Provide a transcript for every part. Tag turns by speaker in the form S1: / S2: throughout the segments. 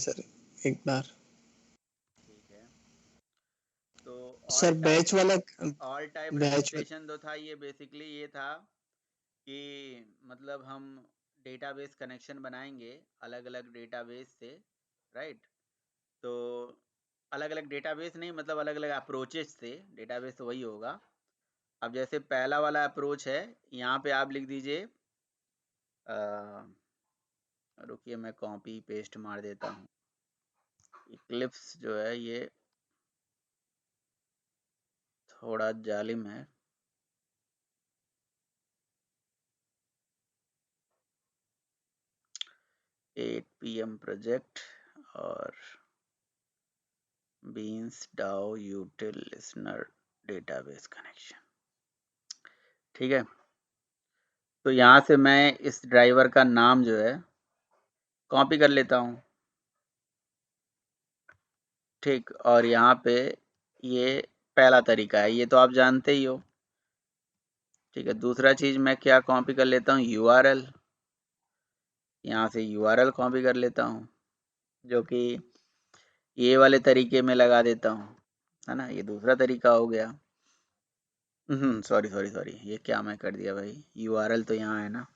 S1: Sir एक बार।
S2: ठीक है, तो
S1: सर बैच वाला
S2: ऑल टाइप
S1: बैच
S2: रजिस्ट्रेशन जो था ये बेसिकली ये था कि मतलब हम डेटाबेस कनेक्शन बनाएंगे अलग अलग डेटाबेस से, राइट। तो अलग अलग डेटाबेस नहीं, मतलब अलग अलग अप्रोचेस से, डेटाबेस तो वही होगा। अब जैसे पहला वाला अप्रोच है, यहाँ पे आप लिख दीजिए, रुकिए मैं कॉपी पेस्ट मार देता हूँ। इक्लिप्स जो है ये थोड़ा जालिम है। एट PM प्रोजेक्ट और बीन्स डाउ यूटिल लिसनर डेटाबेस कनेक्शन, ठीक है। तो यहाँ से मैं इस ड्राइवर का नाम जो है कॉपी कर लेता हूँ, ठीक। और यहाँ पे ये पहला तरीका है, ये तो आप जानते ही हो, ठीक है। दूसरा चीज़ मैं क्या कॉपी कर लेता हूँ, URL। यहाँ से URL कॉपी कर लेता हूँ, जो कि ये वाले तरीके में लगा देता हूँ, है ना। ये दूसरा तरीका हो गया। सॉरी सॉरी सॉरी, ये क्या मैं कर दिया भाई, URL तो यहाँ है ना,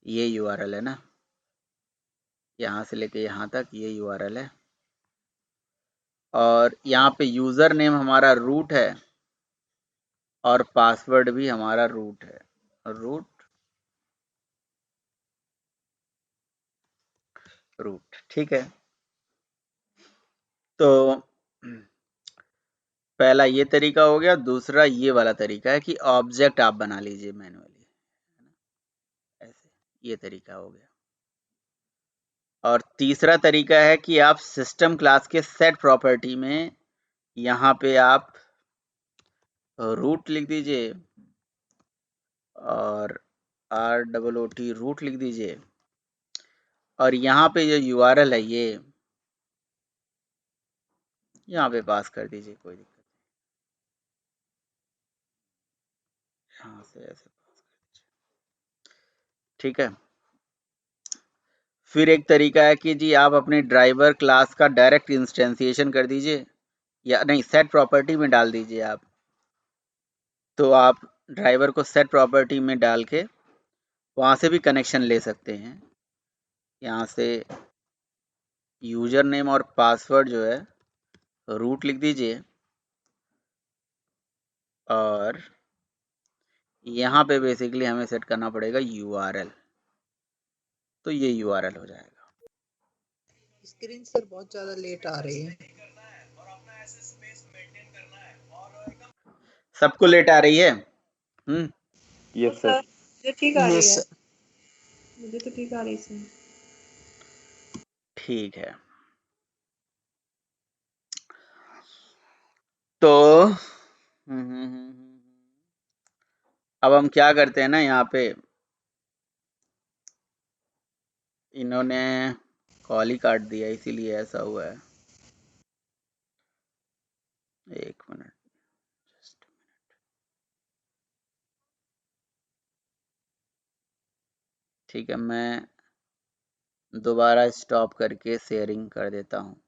S2: ये URL है ना, यहाँ से लेके यहाँ तक ये URL है। और यहाँ पे यूज़र नेम हमारा रूट है और पासवर्ड भी हमारा रूट है, रूट, ठीक है। तो पहला ये तरीका हो गया। दूसरा ये वाला तरीका है कि ऑब्जेक्ट आप बना लीजिए मैन्युअली, ऐसे, ये तरीका हो गया। और तीसरा तरीका है कि आप सिस्टम क्लास के सेट प्रॉपर्टी में यहाँ पे आप रूट लिख दीजिए और ROOT रूट लिख दीजिए, और यहाँ पे जो URL है ये यहाँ पे पास कर दीजिए, कोई दिक्कत नहीं, यहाँ से ऐसे पास कर दीजिए, ठीक है। फिर एक तरीका है कि जी आप अपने ड्राइवर क्लास का डायरेक्ट इंस्टेंसिएशन कर दीजिए, या नहीं, सेट प्रॉपर्टी में डाल दीजिए आप। तो आप ड्राइवर को सेट प्रॉपर्टी में डाल के वहाँ से भी कनेक्शन ले सकते हैं। यहाँ से यूजर नेम और पासवर्ड जो है रूट लिख दीजिए, और यहाँ पे बेसिकली हमें सेट करना पड़ेगा URL, तो ये URL हो जाएगा।
S1: स्क्रीन सर बहुत ज्यादा लेट आ रही है।
S2: सबको लेट आ रही है?
S3: यस सर,
S4: मुझे ठीक आ रही
S1: यस
S4: है,
S1: सर।
S4: मुझे तो ठीक आ रही है।
S2: ठीक है, तो अब हम क्या करते हैं ना, यहाँ पे इन्होंने कॉल ही काट दिया, इसीलिए ऐसा हुआ है। एक मिनट, ठीक है, मैं दोबारा स्टॉप करके शेयरिंग कर देता हूँ।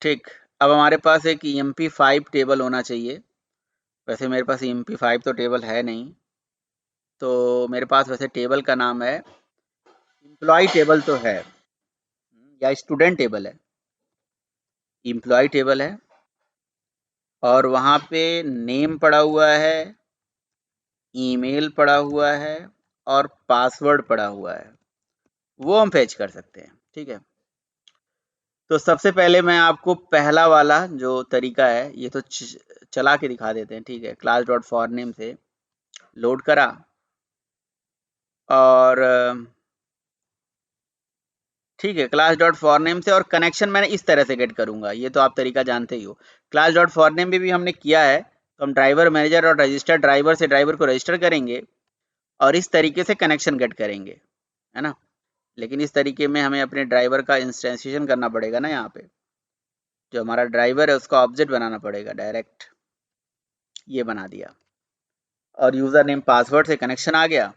S2: ठीक, अब हमारे पास एक EMP5 टेबल होना चाहिए। वैसे मेरे पास EMP5 तो टेबल है नहीं, तो मेरे पास वैसे टेबल का नाम है एम्प्लॉय टेबल तो है, या स्टूडेंट टेबल है, एम्प्लॉय टेबल है। और वहाँ पे नेम पड़ा हुआ है, ईमेल पड़ा हुआ है और पासवर्ड पड़ा हुआ है, वो हम फेच कर सकते हैं, ठीक है। तो सबसे पहले मैं आपको पहला वाला जो तरीका है ये तो चला के दिखा देते हैं, ठीक है। क्लास डॉट फॉर नेम से लोड करा, और ठीक है, क्लास डॉट फॉर नेम से, और कनेक्शन मैंने इस तरह से गेट करूंगा, ये तो आप तरीका जानते ही हो। क्लास डॉट फॉर नेम में भी हमने किया है, तो हम ड्राइवर मैनेजर और रजिस्टर ड्राइवर से ड्राइवर को रजिस्टर करेंगे और इस तरीके से कनेक्शन गेट करेंगे, है ना। लेकिन इस तरीके में हमें अपने ड्राइवर का इंस्टेंसिएशन करना पड़ेगा ना, यहाँ पे जो हमारा ड्राइवर है उसका ऑब्जेक्ट बनाना पड़ेगा डायरेक्ट, ये बना दिया। और यूज़र नेम पासवर्ड से कनेक्शन आ गया,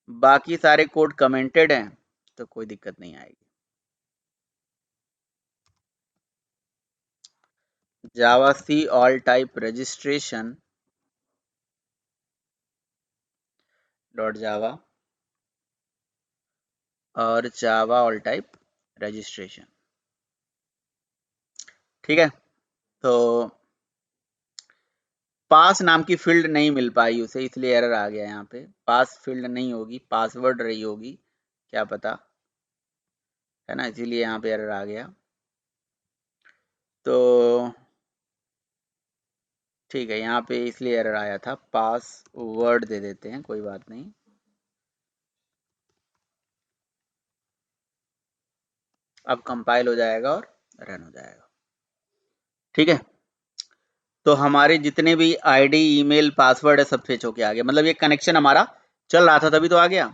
S2: बाकी सारे कोड कमेंटेड हैं तो कोई दिक्कत नहीं आएगी। Java C all type registration dot Java और जावा ऑल टाइप रजिस्ट्रेशन, ठीक है। तो पास नाम की फील्ड नहीं मिल पाई उसे, इसलिए एरर आ गया यहाँ पे। पास फील्ड नहीं होगी, पासवर्ड रही होगी, क्या पता, है ना, इसीलिए यहाँ पे एरर आ गया। तो ठीक है, यहाँ पे इसलिए एरर आया था, पासवर्ड दे देते हैं, कोई बात नहीं। अब कंपाइल हो जाएगा और रन हो जाएगा, ठीक है। तो हमारे जितने भी आईडी, ईमेल, पासवर्ड है सब फेच होके आ गया, मतलब ये कनेक्शन हमारा चल रहा था तभी तो आ गया।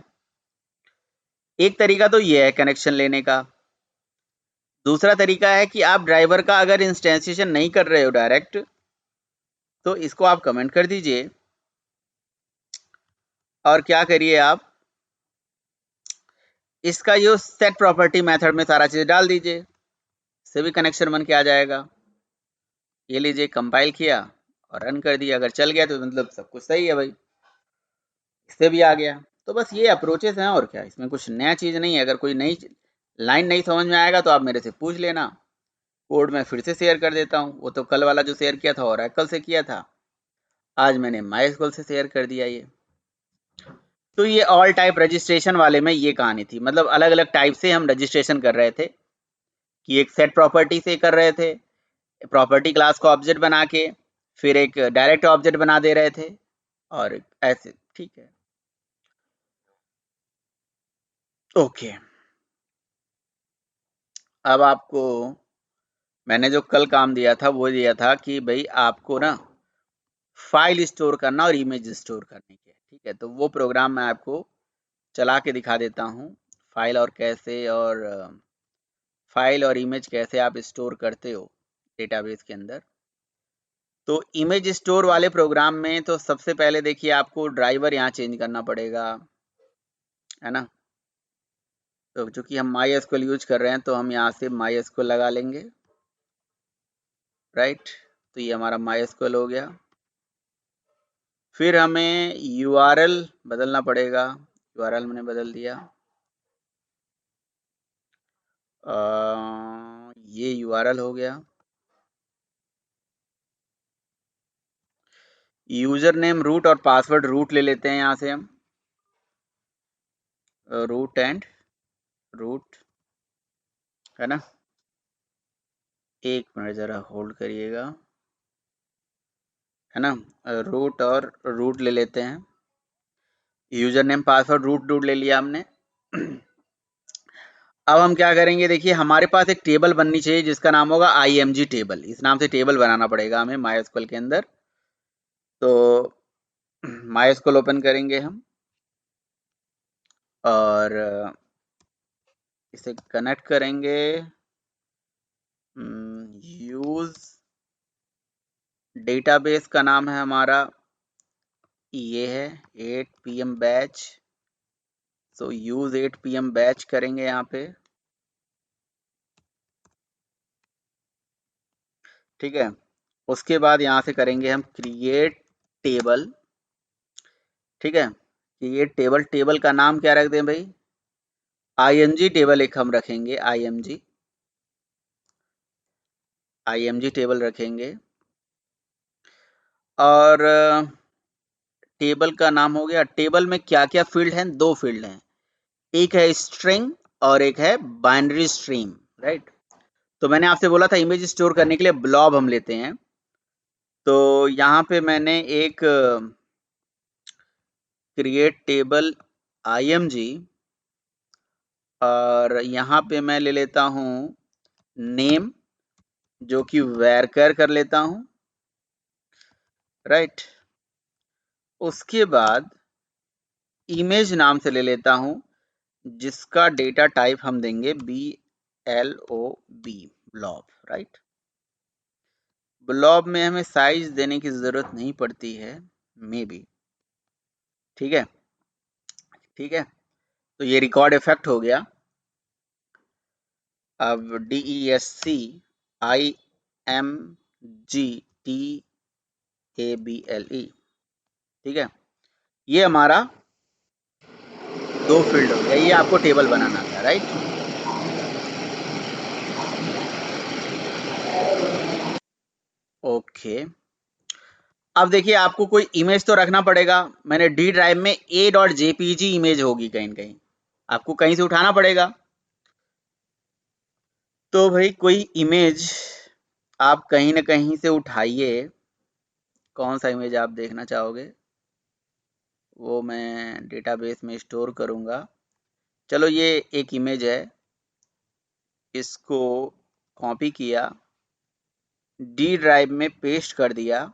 S2: एक तरीका तो ये है कनेक्शन लेने का। दूसरा तरीका है कि आप ड्राइवर का अगर इंस्टेंसिएशन नहीं कर रहे हो डायरेक्ट, तो इसको आप कमेंट कर दीजिए और क्या करिए, आप इसका जो सेट प्रॉपर्टी मेथड में सारा चीज डाल दीजिए, इससे भी कनेक्शन बन के आ जाएगा। ये लीजिए, कंपाइल किया और रन कर दिया, अगर चल गया तो मतलब सब कुछ सही है भाई, इससे भी आ गया। तो बस ये अप्रोचेस हैं और क्या, इसमें कुछ नया चीज नहीं है। अगर कोई नई लाइन नहीं समझ में आएगा तो आप मेरे से पूछ लेना, कोड में फिर से शेयर कर देता हूँ। वो तो कल वाला जो शेयर किया था ओरेकल से किया था, आज मैंने माइस्क्ल से शेयर कर दिया ये। तो ये ऑल टाइप रजिस्ट्रेशन वाले में ये कहानी थी, मतलब अलग अलग टाइप से हम रजिस्ट्रेशन कर रहे थे कि एक सेट प्रॉपर्टी से कर रहे थे, प्रॉपर्टी क्लास को ऑब्जेक्ट बना के, फिर एक डायरेक्ट ऑब्जेक्ट बना दे रहे थे, और ऐसे, ठीक है, ओके। अब आपको मैंने जो कल काम दिया था वो दिया था कि भाई आपको ना फाइल स्टोर करना और इमेज स्टोर करने के, ठीक है। तो वो प्रोग्राम मैं आपको चला के दिखा देता हूँ, फाइल और कैसे, और फाइल और इमेज कैसे आप स्टोर करते हो डेटाबेस के अंदर। तो इमेज स्टोर वाले प्रोग्राम में तो सबसे पहले देखिए आपको ड्राइवर यहाँ चेंज करना पड़ेगा, है ना। तो चूंकि हम MySQL यूज कर रहे हैं तो हम यहाँ से MySQL लगा लेंगे, राइट। तो ये हमारा MySQL हो गया। फिर हमें URL बदलना पड़ेगा, URL मैंने बदल दिया। ये URL हो गया। यूजर नेम रूट और पासवर्ड रूट ले लेते हैं यहाँ से हम, रूट एंड रूट, है ना। एक मिनट जरा होल्ड करिएगा, है ना। रूट और रूट ले लेते हैं, user name password root root ले लिया हमने। अब हम क्या करेंगे, देखिए हमारे पास एक टेबल बननी चाहिए जिसका नाम होगा IMG टेबल। इस नाम से टेबल बनाना पड़ेगा हमें MySQL के अंदर। तो MySQL ओपन करेंगे हम और इसे कनेक्ट करेंगे। यूज डेटाबेस का नाम है हमारा, ये है 8 PM बैच। सो यूज 8 PM बैच करेंगे यहाँ पे, ठीक है। उसके बाद यहाँ से करेंगे हम क्रिएट टेबल, ठीक है। क्रिएट टेबल, टेबल का नाम क्या रख दें भाई, IMG टेबल एक हम रखेंगे, IMG टेबल रखेंगे। और टेबल का नाम हो गया। टेबल में क्या क्या फील्ड हैं, दो फील्ड हैं, एक है स्ट्रिंग और एक है बाइनरी स्ट्रीम, राइट। तो मैंने आपसे बोला था इमेज स्टोर करने के लिए ब्लॉब हम लेते हैं, तो यहाँ पे मैंने एक क्रिएट टेबल IMG और यहाँ पे मैं ले लेता हूँ नेम, जो कि वैरकर कर लेता हूँ, राइट। उसके बाद इमेज नाम से ले लेता हूँ, जिसका डेटा टाइप हम देंगे BLOB, ब्लॉब, राइट। ब्लॉब में हमें साइज देने की जरूरत नहीं पड़ती है, मे बी, ठीक है, ठीक है। तो ये रिकॉर्ड इफेक्ट हो गया। अब DESCIMGTABLE, ठीक है, ये हमारा 2 फील्ड हो गया। ये आपको टेबल बनाना था, राइट? ओके। अब देखिए, आपको कोई इमेज तो रखना पड़ेगा। मैंने डी ड्राइव में a.jpg इमेज होगी कहीं न कहीं, आपको कहीं से उठाना पड़ेगा। तो भाई कोई इमेज आप कहीं न कहीं से उठाइए। कौन सा इमेज आप देखना चाहोगे, वो मैं डेटाबेस में स्टोर करूँगा। चलो, ये एक इमेज है, इसको कॉपी किया, डी ड्राइव में पेस्ट कर दिया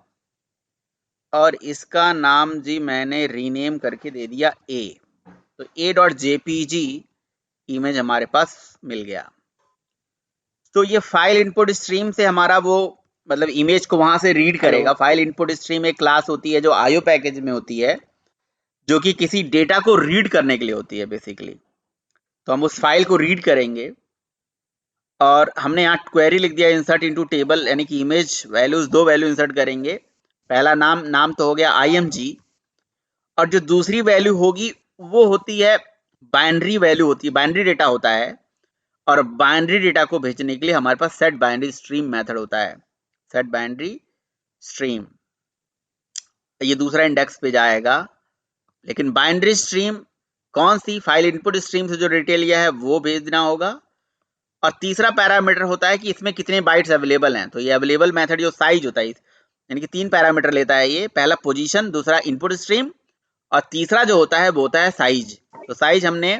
S2: और इसका नाम जी मैंने रीनेम करके दे दिया ए। तो a.jpg इमेज हमारे पास मिल गया। तो ये फाइल इनपुट स्ट्रीम से हमारा वो मतलब इमेज को वहां से रीड करेगा। फाइल इनपुट स्ट्रीम एक क्लास होती है जो आईओ पैकेज में होती है, जो कि किसी डेटा को रीड करने के लिए होती है बेसिकली। तो हम उस फाइल को रीड करेंगे और हमने यहाँ क्वेरी लिख दिया इंसर्ट इनटू टेबल, यानी कि इमेज वैल्यूज 2 वैल्यू इंसर्ट करेंगे। पहला नाम तो हो गया IMG, और जो दूसरी वैल्यू होगी वो होती है बाइनरी वैल्यू, होती है बाइनरी डेटा होता है। और बाइनरी डेटा को भेजने के लिए हमारे पास सेट बाइनरी स्ट्रीम मेथड होता है। सेट बाइनरी स्ट्रीम, ये दूसरा इंडेक्स पे जाएगा। लेकिन बाइनरी स्ट्रीम कौन सी, फाइल इनपुट स्ट्रीम से जो डेटा लिया है वो भेजना होगा। और तीसरा पैरामीटर होता है कि इसमें कितने बाइट्स अवेलेबल हैं। तो ये अवेलेबल मेथड जो साइज होता है, यानी कि 3 पैरामीटर लेता है ये। पहला पोजीशन, दूसरा इनपुट स्ट्रीम, और तीसरा जो होता है वो होता है साइज। तो साइज हमने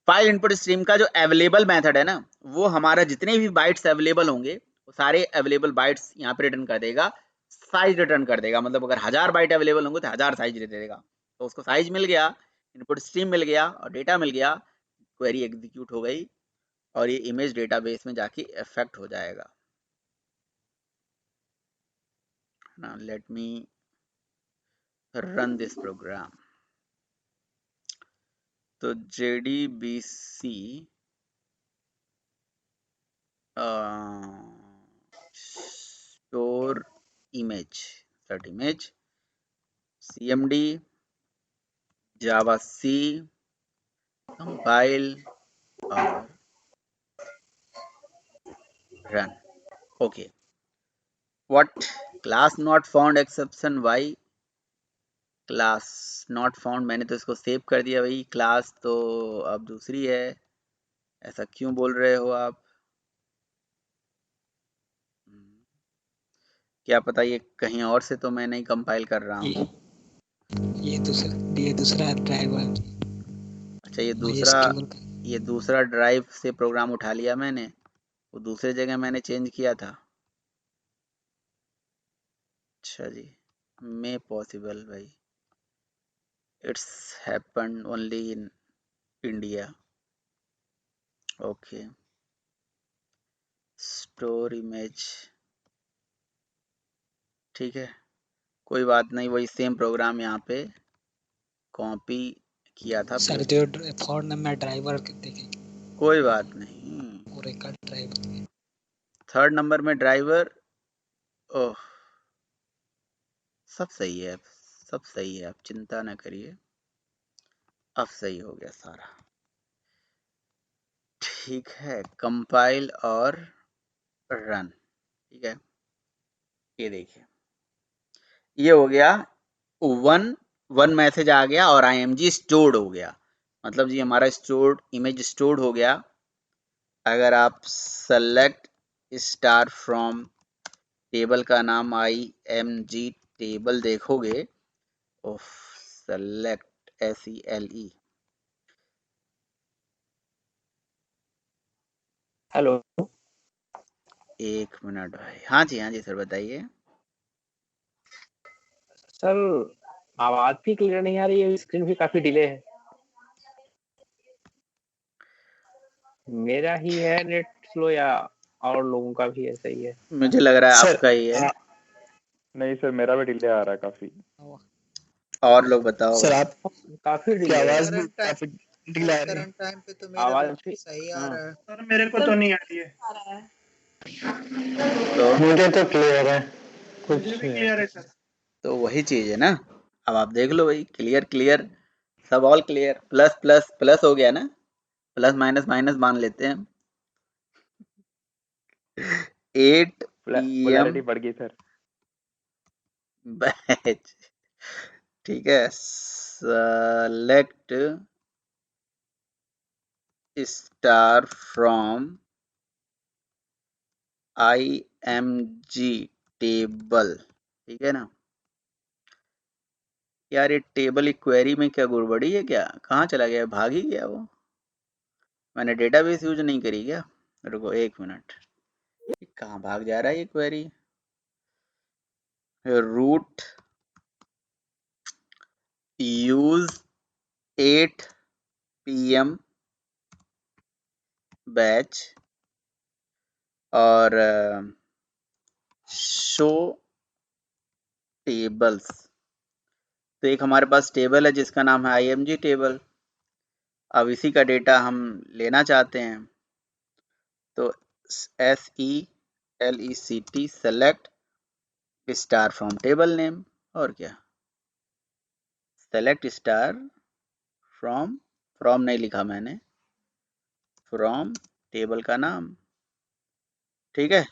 S2: फाइल इनपुट स्ट्रीम का जो अवेलेबल मेथड है ना, वो हमारा जितने भी बाइट्स अवेलेबल होंगे वो सारे अवेलेबल बाइट्स यहाँ पे रिटर्न कर देगा, साइज रिटर्न कर देगा। मतलब अगर 1000 बाइट अवेलेबल होंगे तो 1000 साइज दे देगा। तो उसको साइज मिल गया, इनपुट स्ट्रीम मिल गया और डेटा मिल गया, क्वेरी एग्जीक्यूट हो गई और ये इमेज डेटाबेस में जाके इफेक्ट हो जाएगा ना। Let me run this program. तो JDBC store image, set image, CMD, Java C, compile और run. Okay, what, class not found exception, why class not found? मैंने तो इसको सेव कर दिया भाई, क्लास तो अब दूसरी है। ऐसा क्यों बोल रहे हो आप? क्या पता ये कहीं और से तो मैं नहीं कंपाइल कर रहा हूँ।
S5: ये दूसरा ड्राइवर।
S2: अच्छा, ये दूसरा ड्राइव से प्रोग्राम उठा लिया मैंने, वो दूसरे जगह मैंने चेंज किया था। अच्छा जी, मे पॉसिबल भाई, it's happened only in India. Okay, store image, ठीक है, कोई बात नहीं, वही सेम प्रोग्राम यहाँ पे कॉपी किया था।
S5: सर जो फॉर नंबर ड्राइवर देखें,
S2: कोई बात नहीं,
S5: और एक ड्राइवर
S2: 3rd नंबर में ड्राइवर। ओह, सब सही है, सब सही है, आप चिंता ना करिए, अब सही हो गया सारा। ठीक है, कंपाइल और रन, ठीक है। ये देखिए, ये हो गया 1 मैसेज आ गया और IMG स्टोर्ड हो गया। मतलब जी हमारा स्टोर्ड इमेज स्टोर्ड हो गया। अगर आप सेलेक्ट स्टार फ्रॉम टेबल का नाम IMG टेबल देखोगे, सेलेक्ट SELE।
S3: हेलो
S2: एक मिनट भाई, हाँ जी सर बताइए।
S3: सर, आवाज भी क्लियर नहीं आ रही है, स्क्रीन भी काफी डिले है। मेरा ही है नेट स्लो या और लोगों का भी ऐसा ही है?
S2: मुझे लग रहा है आपका ही है।
S6: नहीं सर, मेरा भी डिले आ रहा है काफी।
S2: और लोग बताओ
S6: सर
S2: भाई।
S6: आप
S3: काफी
S6: की
S3: डिले है।
S6: आवाज भी
S1: करंट टाइम
S6: काफी ढीला आ रही है।
S1: करंट टाइम पे तो मेरा
S3: आवाज
S1: भी सही आ
S3: हाँ
S1: रहा है।
S7: सर मेरे को तो नहीं आ रही है।
S4: आ रहा है।
S2: तो
S6: मुझे तो क्लियर है
S7: मुझे
S6: कुछ
S7: भी क्लियर है सर।
S2: तो वही चीज है ना। अब आप देख लो भाई, क्लियर क्लियर सब all clear, plus plus plus हो गया ना, प्लस माइनस माइनस मान लेते हैं। 8 PM
S3: पोलैरिटी बढ़ गई सर।
S2: बैच, ठीक है। Select star from IMG table, ठीक है ना। यार ये टेबल एक क्वेरी में क्या गड़बड़ी है क्या, कहाँ चला गया, भाग ही गया वो। मैंने डेटाबेस यूज नहीं करी क्या, रुको 1 मिनट, कहाँ भाग जा रहा है ये query. Root use 8 PM batch और शो टेबल्स। तो एक हमारे पास टेबल है जिसका नाम है IMG टेबल। अब इसी का डेटा हम लेना चाहते हैं, तो SELECT select star from table name, और क्या, सेलेक्ट स्टार फ्रॉम, फ्रॉम नहीं लिखा मैंने, फ्रॉम टेबल का नाम, ठीक है।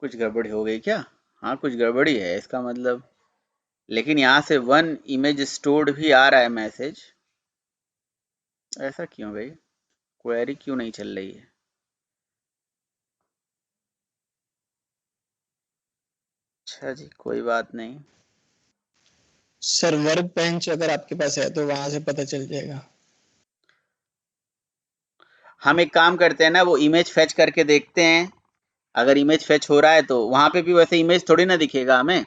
S2: कुछ गड़बड़ी हो गई क्या, हाँ कुछ गड़बड़ी है इसका मतलब, लेकिन यहाँ से 1 इमेज स्टोर्ड भी आ रहा है मैसेज, ऐसा क्यों भाई, क्वेरी क्यों नहीं चल रही है। अच्छा जी, कोई बात नहीं।
S6: सर वर्क बेंच अगर आपके पास है तो वहां से पता चल जाएगा।
S2: हम एक काम करते हैं ना, वो इमेज फेच करके देखते हैं, अगर इमेज फेच हो रहा है तो वहां पे भी वैसे इमेज थोड़ी ना दिखेगा हमें,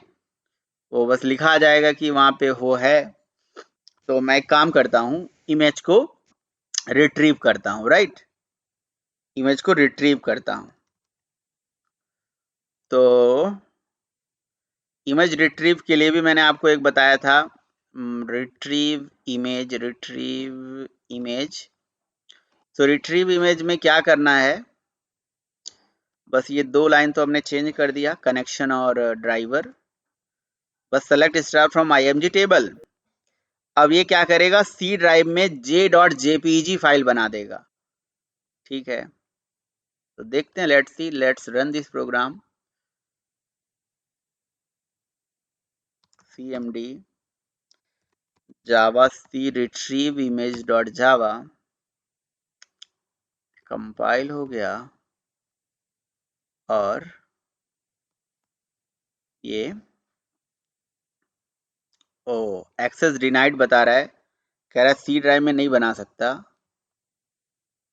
S2: वो बस लिखा आ जाएगा कि वहां पे वो है। तो मैं एक काम करता हूँ, इमेज को रिट्रीव करता हूँ, राइट, इमेज को रिट्रीव करता हूँ। तो इमेज रिट्रीव के लिए भी मैंने आपको एक बताया था, रिट्रीव इमेज, रिट्रीव इमेज। तो रिट्रीव इमेज में क्या करना है, बस ये 2 लाइन तो हमने चेंज कर दिया, कनेक्शन और ड्राइवर, बस select star from IMG table. अब ये क्या करेगा, सी ड्राइव में j.jpg फाइल बना देगा, ठीक है। तो देखते हैं, let's see, let's run this program. cmd Java c retrieve image dot Java, compile हो गया और ये एक्सेस डिनाइड बता रहा है, कह रहा है सी ड्राइव में नहीं बना सकता।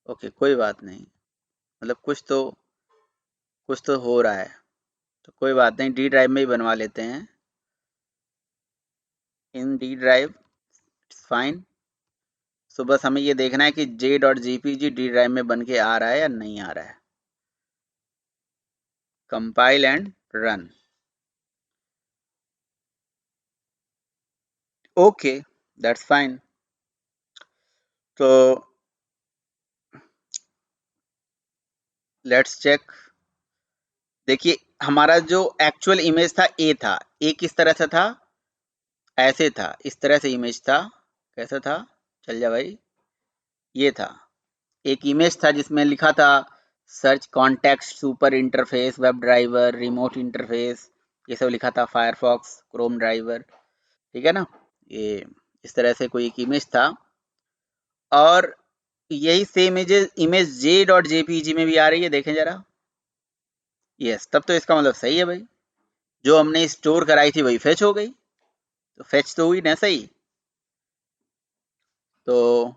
S2: ओके कोई बात नहीं, मतलब कुछ तो हो रहा है, तो कोई बात नहीं, डी ड्राइव में ही बनवा लेते हैं, इन डी ड्राइव, इट्स फाइन। सो बस हमें ये देखना है कि j.jpg डी ड्राइव में बन के आ रहा है या नहीं आ रहा है। Compile and run, okay that's fine. तो लेट्स चेक, देखिए हमारा जो एक्चुअल इमेज था ए था, ए किस तरह से था, ऐसे था, इस तरह से इमेज था, कैसा था, चल जा भाई, ये था, एक इमेज था जिसमें लिखा था search context super interface web driver remote interface, ये सब लिखा था, फायरफॉक्स क्रोम ड्राइवर, ठीक है ना। ये इस तरह से कोई एक इमेज था, और यही सेम इमेज j.jpg में भी आ रही है, देखें जरा, यस, तब तो इसका मतलब सही है भाई, जो हमने स्टोर कराई थी वही फेच हो गई, तो फेच तो हुई ना सही। तो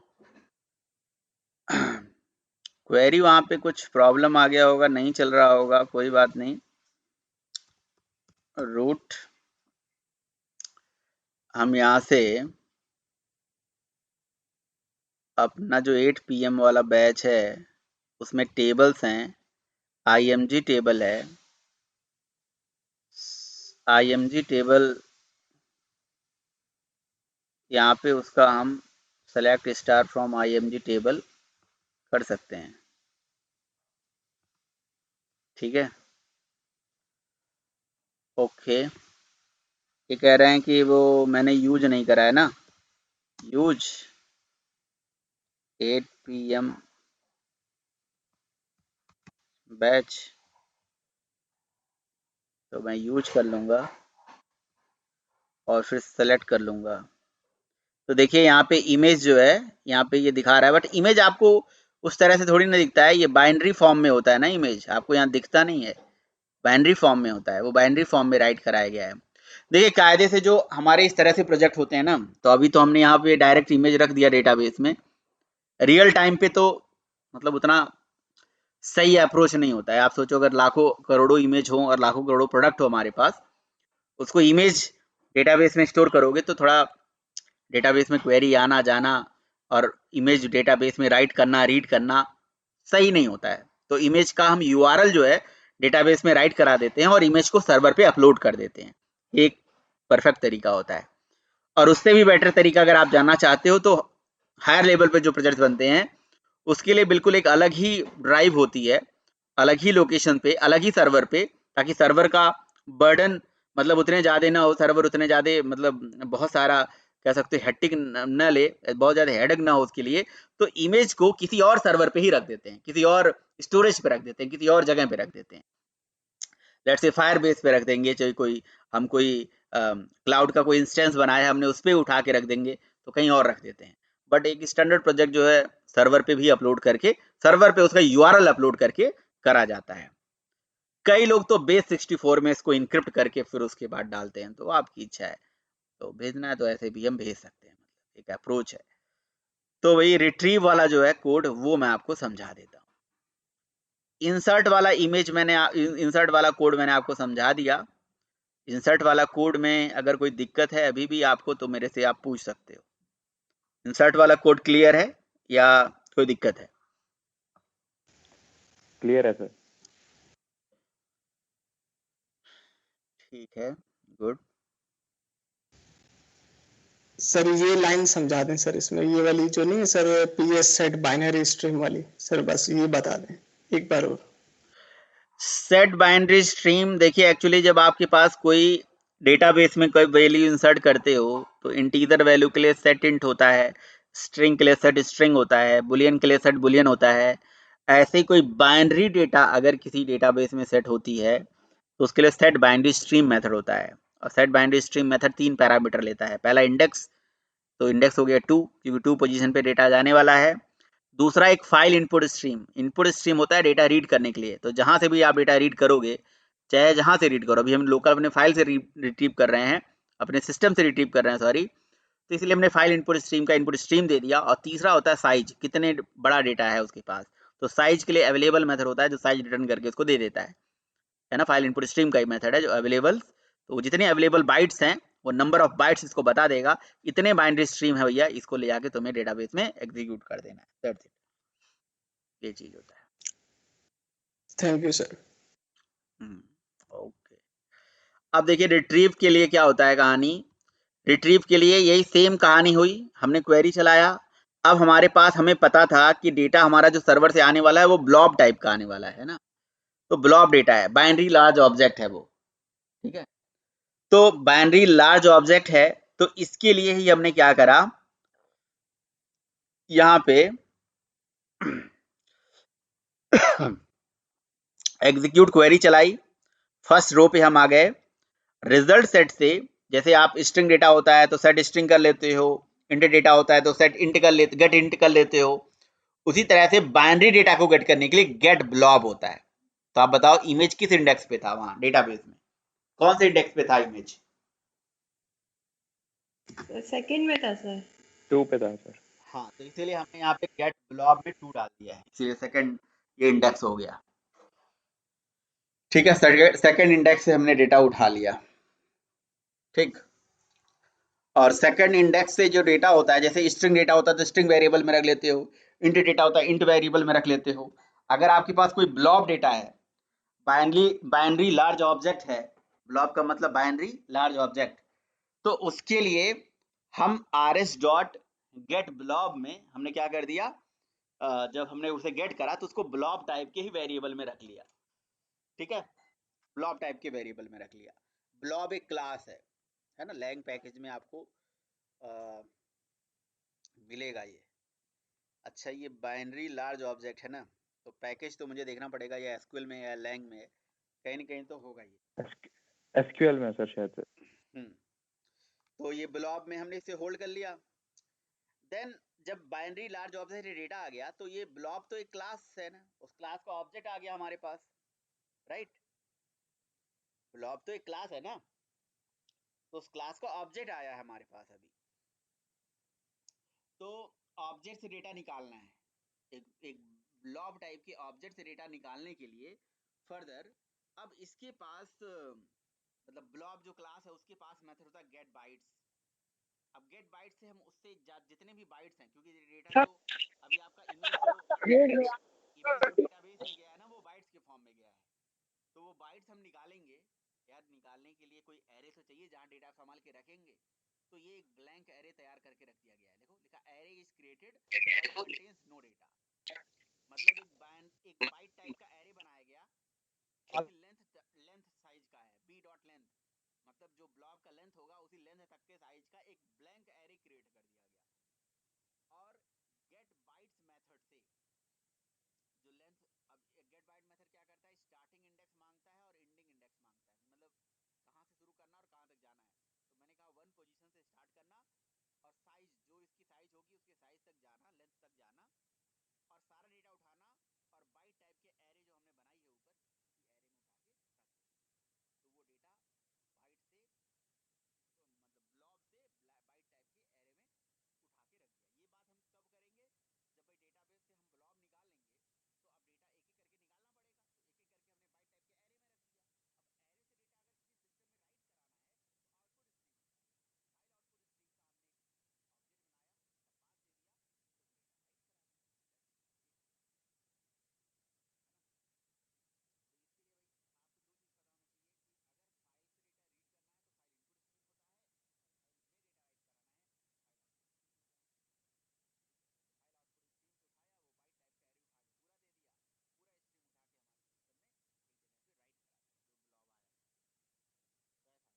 S2: क्वेरी वहां पे कुछ प्रॉब्लम आ गया होगा, नहीं चल रहा होगा, कोई बात नहीं। रूट हम यहाँ से अपना जो 8 PM वाला बैच है उसमें टेबल्स हैं, IMG टेबल है, IMG टेबल, यहाँ पे उसका हम select star from IMG table कर सकते हैं, ठीक है। ओके, ये कह रहे हैं कि वो मैंने यूज नहीं करा है ना, यूज 8 PM बैच, तो मैं यूज कर लूँगा और फिर सेलेक्ट कर लूँगा। तो देखिए यहाँ पे इमेज जो है यहाँ पे ये दिखा रहा है, बट इमेज आपको उस तरह से थोड़ी ना दिखता है, ये बाइनरी फॉर्म में होता है ना, इमेज आपको यहाँ दिखता नहीं है, बाइनरी फॉर्म में होता है, वो बाइनरी फॉर्म में राइट कराया गया है। देखिए कायदे से जो हमारे इस तरह से प्रोजेक्ट होते हैं ना, तो अभी तो हमने यहाँ पे डायरेक्ट इमेज रख दिया डेटाबेस में, रियल टाइम पे तो मतलब उतना सही अप्रोच नहीं होता है। आप सोचो अगर लाखों करोड़ों इमेज हो और लाखों करोड़ों प्रोडक्ट हो हमारे पास, उसको इमेज डेटाबेस में स्टोर करोगे तो थोड़ा डेटाबेस में क्वेरी आना जाना और इमेज डेटाबेस में राइट करना रीड करना सही नहीं होता है। तो इमेज का हम URL जो है डेटाबेस में राइट करा देते हैं और इमेज को सर्वर पे अपलोड कर देते हैं, एक परफेक्ट तरीका होता है। और उससे भी बेटर तरीका अगर आप जानना चाहते हो तो हायर लेवल पे जो प्रोजेक्ट बनते हैं उसके लिए बिल्कुल एक अलग ही ड्राइव होती है, अलग ही लोकेशन पे, अलग ही सर्वर पे, ताकि सर्वर का बर्डन मतलब उतने ज़्यादा ना हो, सर्वर उतने ज़्यादा मतलब बहुत सारा कह सकते हो हेक्टिक न ले, बहुत ज़्यादा हेडेक ना हो उसके लिए। तो इमेज को किसी और सर्वर पे ही रख देते हैं, किसी और स्टोरेज पे रख देते हैं, किसी और जगह पे रख देते हैं। लेट्स से फायर बेस पे रख देंगे, चाहे कोई हम कोई क्लाउड का कोई इंस्टेंस बनाया है हमने उस पर उठा के रख देंगे, तो कहीं और रख देते हैं। बट एक स्टैंडर्ड प्रोजेक्ट जो है सर्वर पे भी अपलोड करके, सर्वर पे उसका URL अपलोड करके करा जाता है। कई लोग तो बेस 64 में इसको इनक्रिप्ट करके फिर उसके बाद डालते हैं, तो आपकी इच्छा है, तो भेजना है तो ऐसे भी हम भेज सकते हैं, मतलब एक अप्रोच है। तो वही रिट्रीव वाला जो है कोड वो मैं आपको समझा देता हूँ। इंसर्ट वाला इमेज मैंने इंसर्ट वाला कोड मैंने आपको समझा दिया। इंसर्ट वाला कोड में अगर कोई दिक्कत है अभी भी आपको तो मेरे से आप पूछ सकते हो। इंसर्ट वाला कोड क्लियर है या कोई दिक्कत है?
S3: क्लियर है सर।
S2: ठीक है, गुड।
S6: सर ये लाइन समझा दें सर, इसमें ये वाली जो नहीं है sir, PS set binary stream वाली, सर बस ये बता दें एक बार और।
S2: सेट बाइनरी स्ट्रीम, देखिए एक्चुअली जब आपके पास कोई डेटाबेस में कोई वैल्यू इंसर्ट करते हो तो इंटीजर वैल्यू के लिए सेट इंट होता है, स्ट्रिंग के लिए सेट स्ट्रिंग होता है, बुलियन के लिए सेट बुलियन होता है। ऐसे ही कोई बाइनरी डेटा अगर किसी डेटाबेस में सेट होती है तो उसके लिए सेट बाइनरी स्ट्रीम मेथड होता है। और set binary stream method 3 parameter लेता है। पहला इंडेक्स, तो इंडेक्स हो गया 2 क्योंकि 2 पोजीशन पे डेटा जाने वाला है। दूसरा एक फाइल इनपुट स्ट्रीम होता है डेटा रीड करने के लिए। तो जहां से भी आप डेटा रीड करोगे, चाहे जहां से रीड करो, अभी हम लोकल अपने फाइल से रिट्रीव कर रहे हैं, अपने सिस्टम से रिट्रीव कर रहे हैं सॉरी, तो इसलिए हमने फाइल इनपुट स्ट्रीम का इनपुट स्ट्रीम दे दिया। और तीसरा होता है साइज, कितने बड़ा डेटा है उसके पास, तो साइज के लिए अवेलेबल मेथड होता है जो साइज रिटर्न करके उसको दे देता है ना। फाइल इनपुट स्ट्रीम का ही मेथड है जो अवेलेबल, तो जितने अवेलेबल बाइट्स हैं वो नंबर ऑफ बाइट्स इसको बता देगा, इतने बाइनरी स्ट्रीम है भैया, इसको ले जाके तुम्हें डेटाबेस में एग्जीक्यूट कर देना है, दैट्स इट। ये चीज होता है।
S6: Thank you sir.
S2: ओके, अब देखिए रिट्रीव के लिए क्या होता है कहानी। रिट्रीव के लिए यही सेम कहानी हुई, हमने क्वेरी चलाया। अब हमारे पास हमें पता था कि डेटा हमारा जो सर्वर से आने वाला है वो ब्लॉब टाइप का आने वाला है ना, तो ब्लॉब डेटा है, बाइनरी लार्ज ऑब्जेक्ट है वो, ठीक है। तो बाइनरी लार्ज ऑब्जेक्ट है, तो इसके लिए ही हमने क्या करा, यहाँ पे एग्जीक्यूट क्वेरी चलाई। फर्स्ट रो पे हम आ गए, रिजल्ट सेट से, जैसे आप स्ट्रिंग डेटा होता है तो सेट स्ट्रिंग कर लेते हो, इंट डेटा होता है तो सेट इंट कर लेते, गेट इंट कर लेते हो। उसी तरह से बाइनरी डेटा को गेट करने के लिए गेट ब्लॉब होता है। तो आप बताओ इमेज किस इंडेक्स पे था वहां डेटाबेस में, कौन से इंडेक्स पे था इमेज?
S4: सेकंड में था सर।
S3: 2 पे था सर।
S2: हाँ, तो इसीलिए हमने यहाँ पे गेट ब्लॉब में 2 डाल दिया है, इसीलिए सेकंड ये इंडेक्स हो गया, ठीक है। सेकंड इंडेक्स से हमने डेटा उठा लिया, ठीक। और सेकंड इंडेक्स से जो डेटा होता है, जैसे स्ट्रिंग डेटा होता है तो स्ट्रिंग वेरिएबल में रख लेते हो, इंट डेटा होता है इंट वेरिएबल में रख लेते हो। अगर आपके पास कोई ब्लॉब डेटा है, बाइनरी लार्ज ऑब्जेक्ट है, ब्लॉब का मतलब बाइनरी लार्ज ऑब्जेक्ट। तो उसके लिए हम rs डॉट गेट ब्लॉब में हमने क्या कर दिया, जब हमने उसे गेट करा तो उसको ब्लॉब टाइप के ही वेरिएबल में रख लिया। ठीक है, ब्लॉब टाइप के वेरिएबल में रख लिया। ब्लॉब एक क्लास है ना, लैंग पैकेज में आपको मिलेगा ये। अच्छा, ये बाइनरी लार्ज ऑब्जेक्ट है ना, तो पैकेज तो मुझे देखना पड़ेगा या एसक्यूएल में या लैंग में, कहीं ना कहीं तो होगा ये।
S8: एसक्यूएल में सर शायद से।
S2: तो ये ब्लॉब में हमने इसे होल्ड कर लिया। देन जब बाइनरी लार्ज ऑब्जेक्ट डेटा आ गया तो ये ब्लॉब तो एक क्लास है ना, उस क्लास का ऑब्जेक्ट आ गया हमारे पास, राइट। ब्लॉब तो एक क्लास है ना, तो उस क्लास का ऑब्जेक्ट आया है हमारे पास अभी। तो ऑब्जेक्ट से डेटा निकालना है, एक ब्लॉब टाइप के ऑब्जेक्ट से डेटा निकालने के लिए फर्दर अब इसके पास मतलब ब्लॉब जो क्लास है उसके पास मेथड होता है गेट बाइट्स। अब गेट बाइट्स से हम उससे जितने भी बाइट्स हैं, क्योंकि डेटा जो अभी आपका इमेज डेटाबेस में गया है ना, वो बाइट्स के फॉर्म में गया है, तो वो बाइट्स हम निकालेंगे। यार निकालने के लिए कोई एरे तो चाहिए जहाँ डेटा संभाल के रखेंगे, तो ये एक ब्लैंक एरे तैयार करके रख दिया गया है। देखो लिखा array is created contains no data, मतलब एक बाइट टाइप का एरे बनाया गया, लेंथ साइज का है b डॉट लेंथ, मतलब जो ब्लॉब का लेंथ होगा उसी लेंथ तक के साइज का एक ब्लैंक एरे क्रिएट कर दिया गया। और गेट बाइट्स मेथड से जो लेंथ, अब गेट बाइट मेथड क्या करता है, स्टार्टिंग इंडेक्स मांगता है और एंडिंग इंडेक्स मांगता है, मतलब कहाँ से शुरू करना और कहाँ तक जाना है। तो मैंने कहा 1 पोजीशन से स्टार्ट करना और साइज जो इसकी साइज होगी उसके साइज तक जाना, लेंथ तक जाना, और सारा डेटा उठाना और बाइट टाइप के एरे जो हमने बनाई है ऊपर इसी एरे में उठा के रख देना। तो वो डेटा बाइट से मतलब ब्लॉब से बाइट टाइप के एरे में उठा के रख दिया। ये बात हम कब करेंगे, जब भाई डेटाबेस से हम ब्लॉब निकाल लेंगे, तो अब डेटा एक एक करके निकालना पड़ेगा, तो एक एक करके हमने बाइट टाइप के एरे में रख दिया। अब एरे से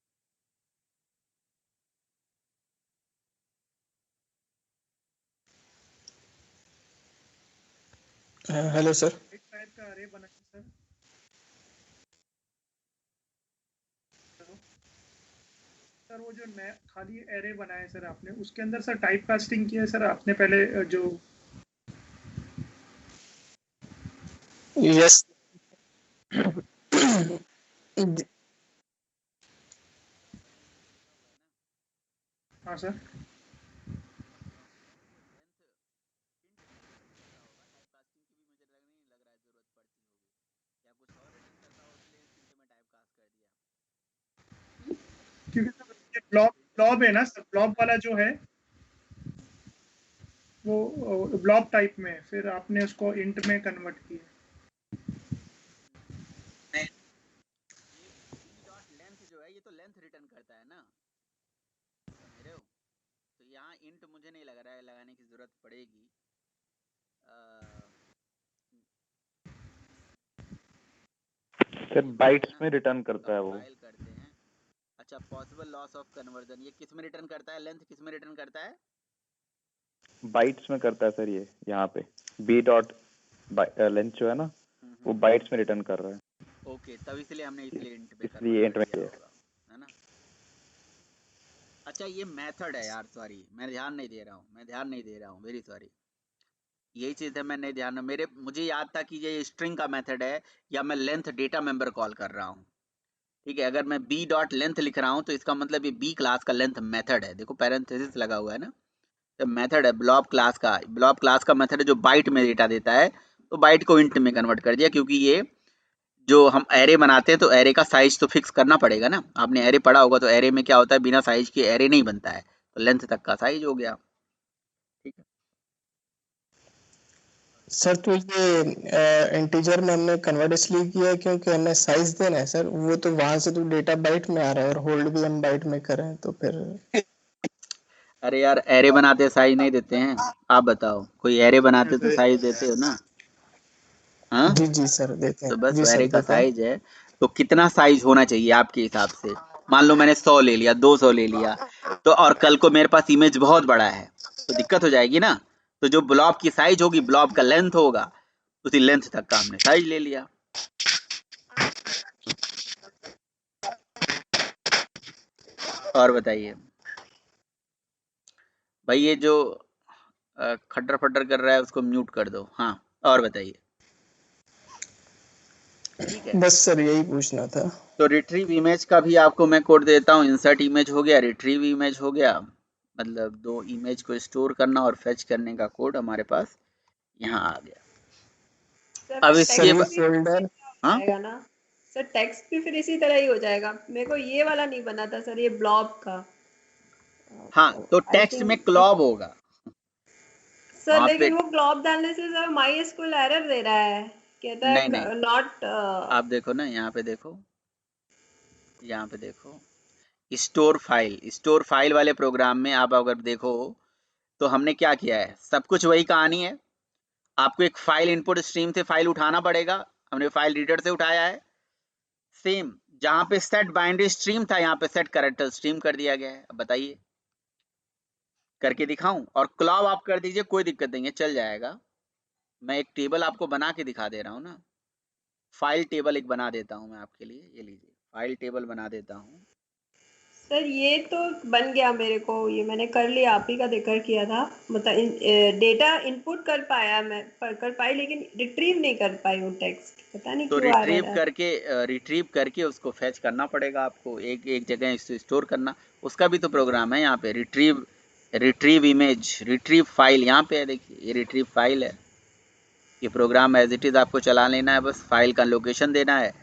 S2: डेटा अगर किसी सिस्टम में राइट कराना है तो आउटपुट स्ट्रीम होता है, फाइल आउटपुट स्ट्रीम का हमने ऑब्जेक्ट बनाया, उसका पाथ दे दिया, तो वो डेटा राइट करा दिया।
S6: Hello sir.
S7: एक टाइप का अरे बना है सर। सर वो जो खाली एरे बनाया है सर आपने, उसके अंदर सर टाइप कास्टिंग किया है सर आपने पहले जो।
S6: यस।
S7: हाँ सर। क्योंकि सर ब्लॉब है ना सर, ब्लॉब वाला जो है वो ब्लॉब टाइप में, फिर आपने उसको इंट में कन्वर्ट किया।
S2: लेंथ जो है ये तो लेंथ रिटर्न करता है ना, समझ रहे हो। तो यहाँ इंट मुझे नहीं लग रहा है लगाने की जरूरत पड़ेगी।
S8: सर बाइट्स में रिटर्न करता है वो।
S2: कंपाइल करते हैं। अच्छा, पॉसिबल लॉस ऑफ कन्वर्जन ये किस में रिटर्न करता है, लेंथ किस में रिटर्न करता है,
S8: बाइट्स में करता है सर ये, यहाँ पे b डॉट लेंथ जो है ना वो बाइट्स में रिटर्न कर रहा है।
S2: ओके, तब इसलिए हमने इसलिए इंट पे
S8: इसलिए इंट में
S2: किया होगा, है ना। अच्छा, ये मेथड है यार, सॉरी मैं ध्यान नहीं दे रहा हूँ, वेरी सॉरी। यही चीज़ है, मैं नहीं ध्यान, मुझे याद था कि ये स्ट्रिंग का मेथड है या मैं लेंथ डेटा मेंबर कॉल कर रहा हूँ। ठीक है, अगर मैं b डॉट लेंथ लिख रहा हूँ तो इसका मतलब ये b क्लास का लेंथ मेथड है। देखो पैरेंथेसिस लगा हुआ है ना, तो मेथड है ब्लॉब क्लास का मेथड है जो बाइट में डेटा देता है, तो बाइट को इंट में कन्वर्ट कर दिया, क्योंकि ये जो हम एरे बनाते हैं तो एरे का साइज तो फिक्स करना पड़ेगा ना। आपने एरे पढ़ा होगा, तो एरे में क्या होता है, बिना साइज के एरे नहीं बनता है, तो लेंथ तक का साइज हो गया। ठीक है,
S6: सर तो ये इंटीजर में हमने कन्वर्ट इसलिए किया है क्योंकि हमें साइज देना है सर, वो तो वहां से तो डेटा बाइट में आ रहा है और होल्ड भी हम बाइट में कर रहे हैं, तो फिर
S2: अरे यार एरे बनाते साइज नहीं देते हैं? आप बताओ, कोई एरे बनाते तो साइज देते हो ना? हाँ,
S6: जी जी सर देते
S2: तो
S6: हैं,
S2: बस
S6: जी
S2: एरे
S6: सर
S2: का
S6: देते हैं।
S2: साइज है। तो कितना साइज होना चाहिए आपके हिसाब से? मान लो मैंने 100 ले लिया, 200 ले लिया, तो और कल को मेरे पास इमेज बहुत बड़ा है तो दिक्कत हो जाएगी ना। तो जो ब्लॉब की साइज होगी, ब्लॉब का लेंथ होगा, उसी लेंथ तक का हमने साइज ले लिया। और बताइए भाई, ये जो खटर फटर कर रहा है उसको म्यूट कर दो। हाँ, और बताइए। ठीक है,
S6: बस सर यही पूछना था।
S2: तो रिट्रीव इमेज का भी आपको मैं कोड देता हूँ। इंसर्ट इमेज हो गया, रिट्रीव इमेज हो गया, मतलब दो इमेज को स्टोर करना और फेच करने का कोड हमारे पास यहाँ आ गया।
S4: सर
S2: अब
S4: फिर
S2: इसके
S6: सर ये
S4: टेक्स्ट भी
S6: फोल्डर
S4: हो
S2: हाँ
S4: जाएगा ना? सर टेक्स्ट भी फिर इसी तरह ही हो जाएगा। मेरे को ये वाला नहीं बना था सर, ये ब्लॉब का।
S2: हाँ, तो
S4: आई
S2: टेक्स्ट में
S4: थिंक
S2: क्लॉब होगा
S4: सर,
S2: वहां पे।
S4: लेकिन वो ग्लोब डालने से सर माई एसक्यूएल एरर दे रहा है, कहता
S2: नहीं नहीं,
S4: है नॉट।
S2: आप देखो ना, यहाँ पे देखो, यहाँ पे देखो, स्टोर फाइल वाले प्रोग्राम में आप अगर देखो तो हमने क्या किया है, सब कुछ वही कहानी है। आपको एक फाइल इनपुट स्ट्रीम से फाइल उठाना पड़ेगा, हमने फाइल रीडर से उठाया है। सेम जहां पे सेट बाइनरी स्ट्रीम था, यहाँ पे सेट कैरेक्टर स्ट्रीम कर दिया गया है। अब बताइए, करके दिखाऊं? और क्लॉब आप कर दीजिए, कोई दिक्कत नहीं है, चल जाएगा। मैं एक टेबल आपको बना के दिखा दे रहा हूँ ना, फाइल टेबल एक बना देता हूँ मैं आपके लिए। ये लीजिए, फाइल टेबल बना देता हूँ।
S4: सर ये तो बन गया मेरे को, ये मैंने कर लिया, आप ही का जिक्र किया था। मतलब डेटा इनपुट कर पाया, मैं कर पाई, लेकिन रिट्रीव नहीं कर पाई वो टेक्स्ट, पता नहीं
S2: तो
S4: क्यों आ रहा है।
S2: रिट्रीव करके उसको फेच करना पड़ेगा आपको, एक एक जगह इसको स्टोर करना। उसका भी तो प्रोग्राम है यहाँ पे, रिट्रीव इमेज, रिट्रीव फाइल। यहाँ पे है, देखिए ये रिट्रीव फाइल है। ये प्रोग्राम एज इट इज आपको चला लेना है, बस फाइल का लोकेशन देना है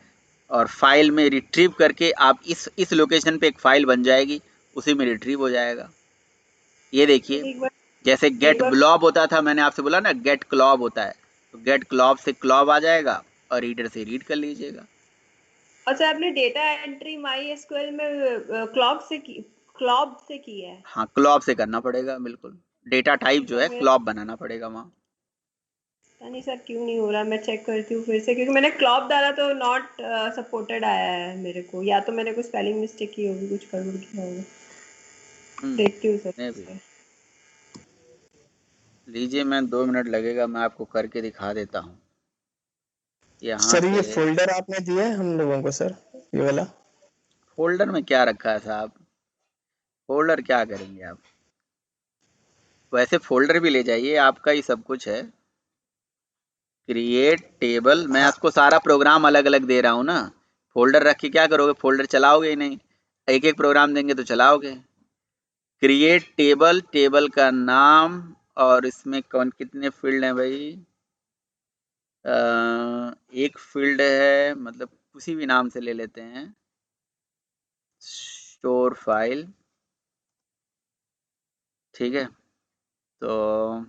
S2: और फाइल में रिट्रीव करके आप इस लोकेशन पे एक फाइल बन जाएगी, उसी में रिट्रीव हो जाएगा। ये देखिए,
S4: एक बार
S2: जैसे
S4: एक
S2: गेट
S4: बार
S2: ब्लॉब होता था, मैंने आपसे बोला ना गेट क्लॉब होता है, तो गेट क्लॉब से क्लॉब आ जाएगा और रीडर से रीड कर लीजिएगा।
S4: अच्छा, आपने डेटा एंट्री माई एसक्यूएल में क्लॉब से की है?
S2: हाँ, क्लॉब से करना पड़ेगा बिल्कुल। डेटा टाइप जो
S4: सर
S2: है
S4: मेरा
S2: क्लॉब बनाना पड़ेगा वहाँ।
S4: पता नहीं सर क्यों नहीं हो रहा, मैं चेक करती हूँ फिर से, क्योंकि मैंने क्लॉब डाला तो नॉट सपोर्टेड आया है मेरे को। या तो मैंने कुछ स्पेलिंग मिस्टेक की होगी, कुछ गड़बड़ किया होगा। देखती हूँ सर
S2: नहीं
S4: फिर
S2: भी
S4: से।
S2: लीजिए, मैं 2 मिनट लगेगा, मैं आपको करके दिखा देता हूँ। यहाँ
S6: सर ये
S2: से
S6: फोल्डर आपने दिया है हम लोगों को सर, ये वाला?
S2: फोल्डर में क्या रखा है साहब? फोल्डर क्या करेंगे आप? वैसे फोल्डर भी ले जाइए, आपका ही सब कुछ है। क्रिएट टेबल, मैं आपको सारा प्रोग्राम अलग अलग दे रहा हूँ ना। फोल्डर रख के क्या करोगे? फोल्डर चलाओगे ही नहीं, एक एक प्रोग्राम देंगे तो चलाओगे। क्रिएट टेबल, टेबल का नाम, और इसमें कौन कितने फील्ड हैं भाई? एक फील्ड है, मतलब किसी भी नाम से ले लेते हैं, स्टोर फाइल। ठीक है, तो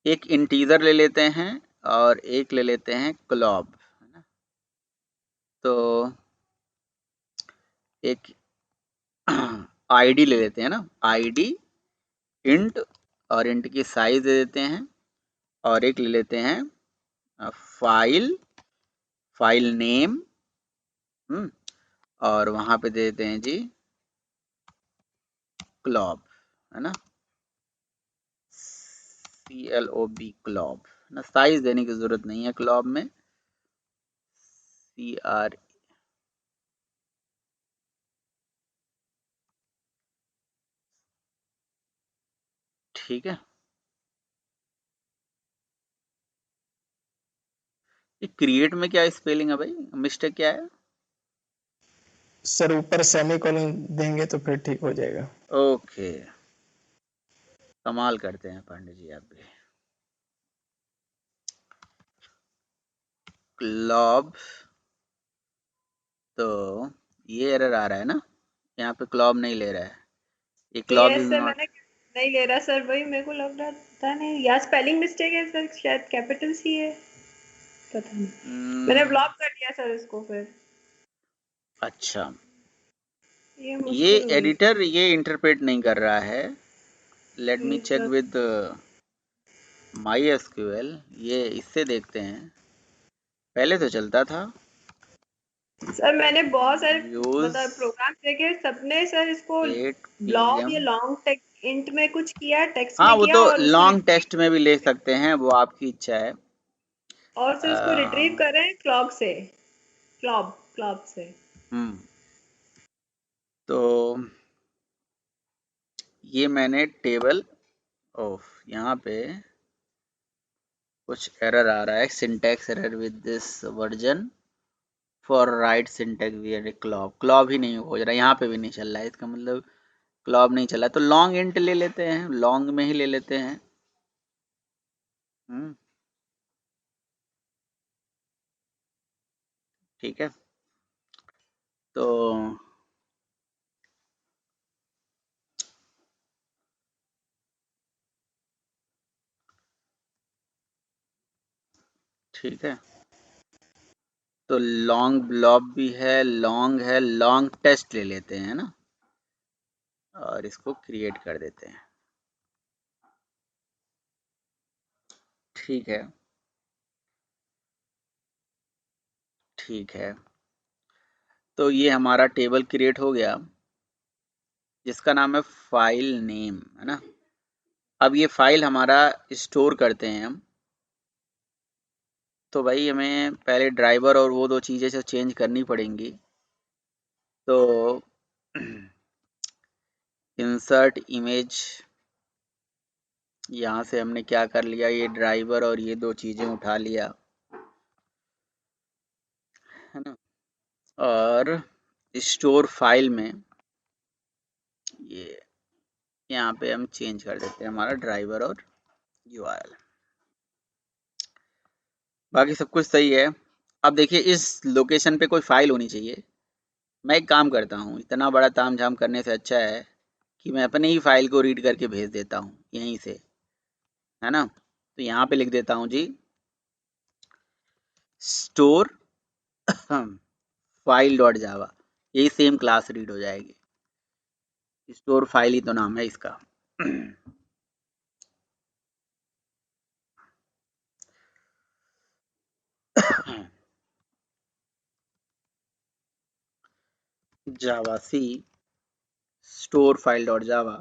S2: एक इंटीजर ले लेते हैं और एक ले लेते हैं क्लॉब, है ना। तो एक आईडी ले लेते हैं ना, आईडी इंट, और इंट की साइज दे देते हैं। और एक ले लेते हैं फाइल नेम, और वहां पे दे देते हैं जी क्लॉब, है ना, CLOB क्लॉब, है ना। साइज देने की जरूरत नहीं है क्लॉब में, CR। ठीक है, ये क्रिएट में क्या स्पेलिंग है भाई, मिस्टेक क्या है?
S6: सर ऊपर सेमीकोलन देंगे तो फिर ठीक हो जाएगा।
S2: ओके, कमाल करते हैं पांडे जी आप भी। क्लॉब, तो ये एरर आ रहा है ना, यहाँ पे क्लॉब नहीं ले रहा है, ये
S4: तो
S2: क्लॉब
S4: ये
S2: इज
S4: सर
S2: नॉट।
S4: मैंने नहीं ले रहा सर, वही मेरे को लग रहा था, नहीं या स्पेलिंग मिस्टेक है सर, शायद कैपिटल सी है, पता नहीं। मैंने ब्लॉक कर दिया सर इसको फिर।
S2: अच्छा,
S4: ये
S2: ये
S4: मुश्किल हुई।
S2: एडिटर ये इंटरप्रेट नहीं कर रहा है। लेट मी
S4: जी
S2: check
S4: sir.
S2: With my SQL, ये इससे देखते हैं। पहले तो चलता था
S4: सर मैंने बहुत सारे
S2: यूज
S4: मतलब प्रोग्राम देखे, सबने सर इसको
S2: 8
S4: ब्लॉक
S2: pm।
S4: या लॉन्ग टेक्स्ट इंट में कुछ किया, टेक्स्ट
S2: हाँ,
S4: में
S2: वो
S4: किया
S2: तो
S4: और उसको
S2: लॉन्ग टेक्स्ट में भी ले सकते हैं, वो आपकी इच्छा है।
S4: और सर इसको रिट्रीव कर रहे हैं क्लॉक से, क्लॉक से।
S2: तो ये मैंने टेबल ऑफ, यहाँ पे कुछ एरर आ रहा है, syntax error with this version for right syntax we क्लॉब ही नहीं हो रहा, यहाँ पे भी नहीं चल रहा है, इसका मतलब क्लॉब नहीं चला। तो लॉन्ग इंट ले लेते हैं, लॉन्ग में ही ले लेते हैं। ठीक है, तो ठीक है, तो लॉन्ग ब्लॉब भी है, लॉन्ग टेस्ट ले लेते हैं ना, और इसको क्रिएट कर देते हैं। ठीक है, ठीक है, तो ये हमारा टेबल क्रिएट हो गया जिसका नाम है फाइल नेम, है ना। अब ये फाइल हमारा स्टोर करते हैं हम, तो भाई हमें पहले ड्राइवर और वो 2 चीज़ें जो चेंज करनी पड़ेंगी। तो इंसर्ट इमेज, यहाँ से हमने क्या कर लिया, ये ड्राइवर और ये 2 चीज़ें उठा लिया, है ना। और स्टोर फाइल में ये यहाँ पे हम चेंज कर देते हैं हमारा ड्राइवर और यूआरएल। बाकी सब कुछ सही है। अब देखिए इस लोकेशन पे कोई फाइल होनी चाहिए। मैं एक काम करता हूँ, इतना बड़ा तामझाम करने से अच्छा है कि मैं अपने ही फाइल को रीड करके भेज देता हूँ यहीं से, है ना। तो यहाँ पे लिख देता हूँ जी स्टोर फाइल डॉट जावा, यही सेम क्लास रीड हो जाएगी। स्टोर फाइल ही तो नाम है इसका। जावा सी स्टोर फाइल डॉट जावा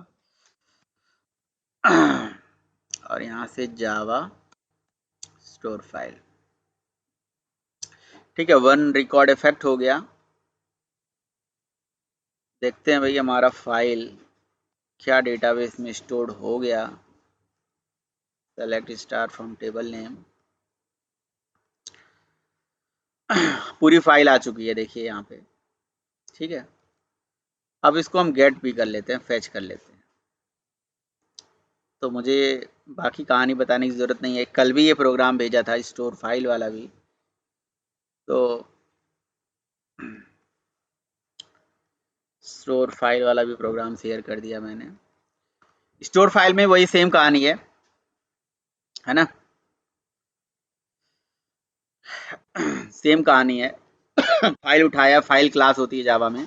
S2: और यहाँ से जावा स्टोर फाइल। ठीक है, 1 रिकॉर्ड इफेक्ट हो गया। देखते हैं भाई हमारा फाइल क्या डेटाबेस में स्टोर्ड हो गया। Select star from table name. पूरी फाइल आ चुकी है, देखिए यहाँ पे। ठीक है, अब इसको हम गेट भी कर लेते हैं, फैच कर लेते हैं। तो मुझे बाकी कहानी बताने की ज़रूरत नहीं है, कल भी ये प्रोग्राम भेजा था स्टोर फाइल वाला भी। तो स्टोर फाइल वाला भी प्रोग्राम शेयर कर दिया मैंने। स्टोर फाइल में वही सेम कहानी है ना। सेम कहानी है। फाइल उठाया, फाइल क्लास होती है जावा में,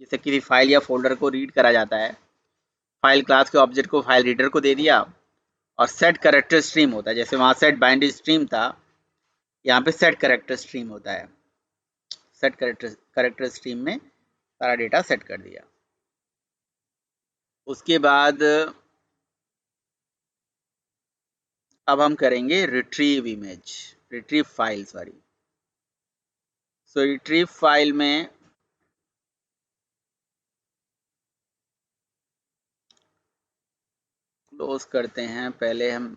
S2: जिससे किसी फाइल या फोल्डर को रीड करा जाता है। फाइल क्लास के ऑब्जेक्ट को फाइल रीडर को दे दिया, और सेट कैरेक्टर स्ट्रीम होता है, जैसे वहाँ सेट बाइनरी स्ट्रीम था, यहाँ पे सेट कैरेक्टर स्ट्रीम होता है। सेट कैरेक्टर स्ट्रीम में सारा डेटा सेट कर दिया। उसके बाद अब हम करेंगे retrieve image, retrieve file, sorry. So retrieve file में क्लोज करते हैं। पहले हम